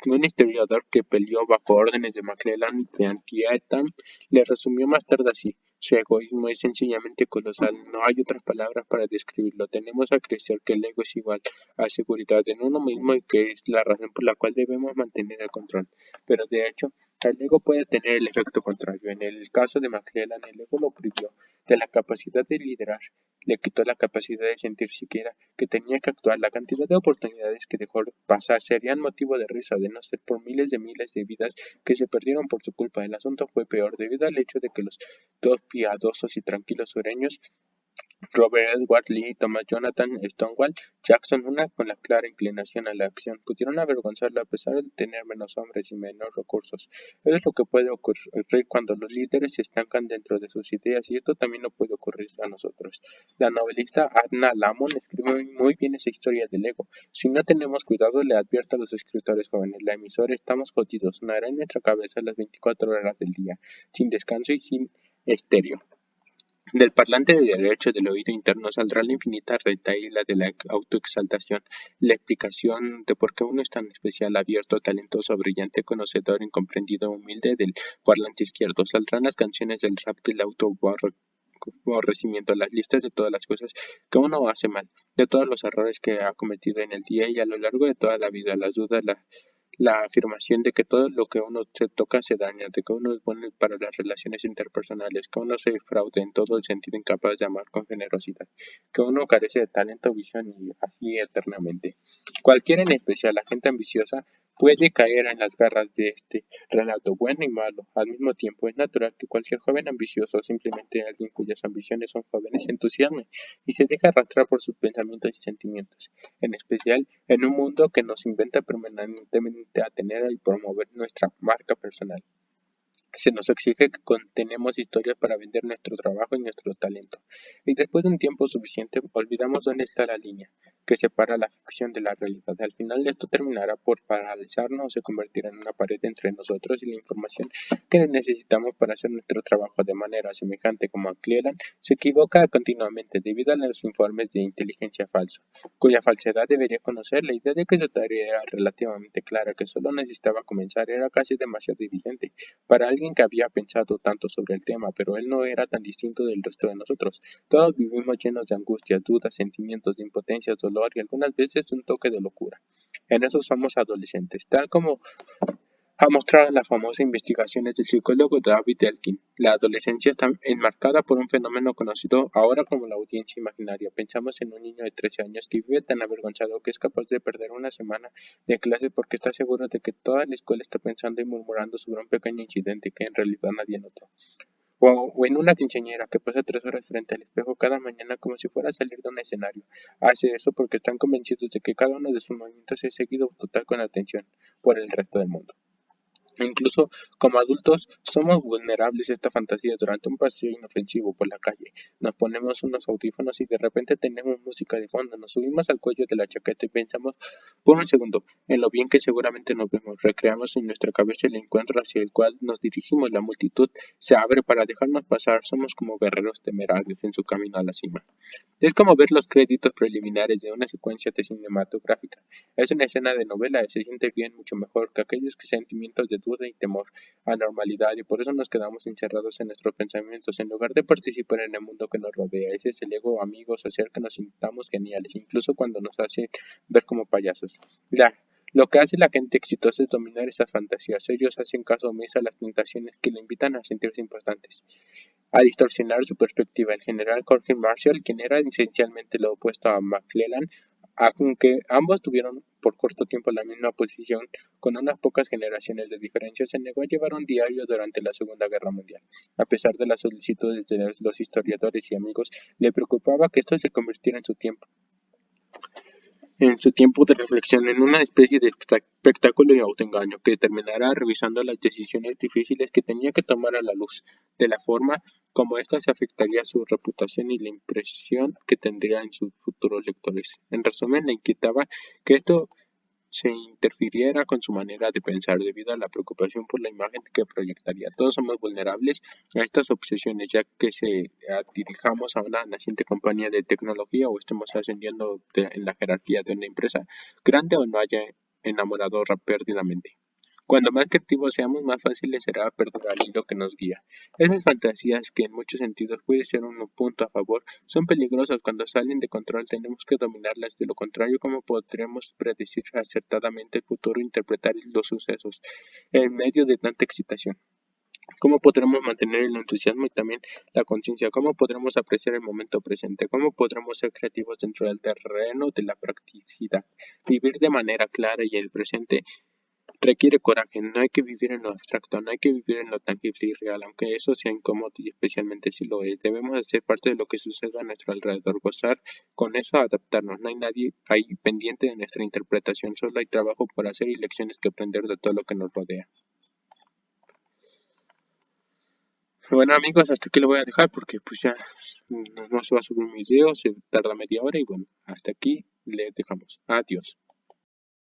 un historiador que peleó bajo órdenes de McClellan de Antietam le resumió más tarde así: su egoísmo es sencillamente colosal, no hay otras palabras para describirlo. Tenemos a creer que el ego es igual a seguridad en uno mismo, y que es la razón por la cual debemos mantener el control. Pero de hecho, el ego puede tener el efecto contrario. En el caso de McClellan, el ego lo privió de la capacidad de liderar, le quitó la capacidad de sentir siquiera que tenía que actuar. La cantidad de oportunidades que dejó pasar serían motivo de risa, de no ser por miles de vidas que se perdieron por su culpa. El asunto fue peor, debido al hecho de que los dos piadosos y tranquilos sureños Robert Edward Lee y Thomas Jonathan Stonewall Jackson, una con la clara inclinación a la acción, pudieron avergonzarlo a pesar de tener menos hombres y menos recursos. Eso es lo que puede ocurrir cuando los líderes se estancan dentro de sus ideas, y esto también no puede ocurrir a nosotros. La novelista Adna Lamon escribe muy bien esa historia del ego. Si no tenemos cuidado, le advierto a los escritores jóvenes, la emisora estamos jodidos, sonará en nuestra cabeza las 24 horas del día, sin descanso y sin estéreo. Del parlante de derecho del oído interno saldrá la infinita retahíla de la autoexaltación, la explicación de por qué uno es tan especial, abierto, talentoso, brillante, conocedor, incomprendido, humilde. Del parlante izquierdo saldrán las canciones del rap del autoaborrecimiento, las listas de todas las cosas que uno hace mal, de todos los errores que ha cometido en el día y a lo largo de toda la vida, las dudas, la afirmación de que todo lo que uno se toca se daña, de que uno es bueno para las relaciones interpersonales, que uno se fraude en todo el sentido, incapaz de amar con generosidad, que uno carece de talento, visión y así eternamente. Cualquiera, en especial la gente ambiciosa, puede caer en las garras de este relato bueno y malo. Al mismo tiempo, es natural que cualquier joven ambicioso, o simplemente alguien cuyas ambiciones son jóvenes, se entusiasme y se deje arrastrar por sus pensamientos y sentimientos, en especial en un mundo que nos inventa permanentemente a tener y promover nuestra marca personal. Se nos exige que contenemos historias para vender nuestro trabajo y nuestro talento, y después de un tiempo suficiente olvidamos dónde está la línea que separa la ficción de la realidad. Al final esto terminará por paralizarnos o se convertirá en una pared entre nosotros y la información que necesitamos para hacer nuestro trabajo. De manera semejante como Cleland se equivoca continuamente debido a los informes de inteligencia falsos, cuya falsedad debería conocer. La idea de que su tarea era relativamente clara, que solo necesitaba comenzar, era casi demasiado evidente para alguien que había pensado tanto sobre el tema, pero él no era tan distinto del resto de nosotros. Todos vivimos llenos de angustias, dudas, sentimientos de impotencia, dolor y algunas veces un toque de locura. En eso somos adolescentes, tal como ha mostrado las famosas investigaciones del psicólogo David Elkin. La adolescencia está enmarcada por un fenómeno conocido ahora como la audiencia imaginaria. Pensamos en un niño de 13 años que vive tan avergonzado que es capaz de perder una semana de clase porque está seguro de que toda la escuela está pensando y murmurando sobre un pequeño incidente que en realidad nadie notó. O en una quinceañera que pasa 3 horas frente al espejo cada mañana como si fuera a salir de un escenario. Hace eso porque están convencidos de que cada uno de sus movimientos es seguido total con atención por el resto del mundo. Incluso como adultos somos vulnerables a esta fantasía. Durante un paseo inofensivo por la calle, nos ponemos unos audífonos y de repente tenemos música de fondo, nos subimos al cuello de la chaqueta y pensamos por un segundo en lo bien que seguramente nos vemos. Recreamos en nuestra cabeza el encuentro hacia el cual nos dirigimos. La multitud se abre para dejarnos pasar. Somos como guerreros temerarios en su camino a la cima. Es como ver los créditos preliminares de una secuencia de cinematográfica. Es una escena de novela y se siente bien, mucho mejor que aquellos sentimientos de duda y temor, anormalidad, y por eso nos quedamos encerrados en nuestros pensamientos en lugar de participar en el mundo que nos rodea. Ese es el ego, amigos, hacer que nos sintamos geniales, incluso cuando nos hace ver como payasos. Lo que hace la gente exitosa es dominar esas fantasías. Ellos hacen caso omiso a las tentaciones que le invitan a sentirse importantes, a distorsionar su perspectiva. El general Jorge Marshall, quien era esencialmente lo opuesto a McClellan, aunque ambos tuvieron por corto tiempo la misma posición, con unas pocas generaciones de diferencia, se negó a llevar un diario durante la Segunda Guerra Mundial. A pesar de las solicitudes de los historiadores y amigos, le preocupaba que esto se convirtiera en su tiempo de reflexión en una especie de espectáculo y autoengaño, que terminará revisando las decisiones difíciles que tenía que tomar a la luz de la forma como ésta afectaría su reputación y la impresión que tendría en sus futuros lectores. En resumen, le inquietaba que esto se interfiriera con su manera de pensar debido a la preocupación por la imagen que proyectaría. Todos somos vulnerables a estas obsesiones, ya que se dirijamos a una naciente compañía de tecnología o estemos ascendiendo en la jerarquía de una empresa, grande o no haya enamorado perdidamente. Cuando más creativos seamos, más fácil les será perdurar el hilo que nos guía. Esas fantasías, que en muchos sentidos puede ser un punto a favor, son peligrosas cuando salen de control. Tenemos que dominarlas. De lo contrario, ¿cómo podremos predecir acertadamente el futuro e interpretar los sucesos en medio de tanta excitación? ¿Cómo podremos mantener el entusiasmo y también la conciencia? ¿Cómo podremos apreciar el momento presente? ¿Cómo podremos ser creativos dentro del terreno de la practicidad? Vivir de manera clara y el presente Requiere coraje, no hay que vivir en lo abstracto, no hay que vivir en lo tangible y real, aunque eso sea incómodo y especialmente si lo es. Debemos hacer parte de lo que suceda a nuestro alrededor, gozar con eso, adaptarnos. No hay nadie ahí pendiente de nuestra interpretación, solo hay trabajo por hacer y lecciones que aprender de todo lo que nos rodea. Bueno amigos, hasta aquí lo voy a dejar porque pues ya no se va a subir un video, se tarda media hora y bueno, hasta aquí le dejamos. Adiós.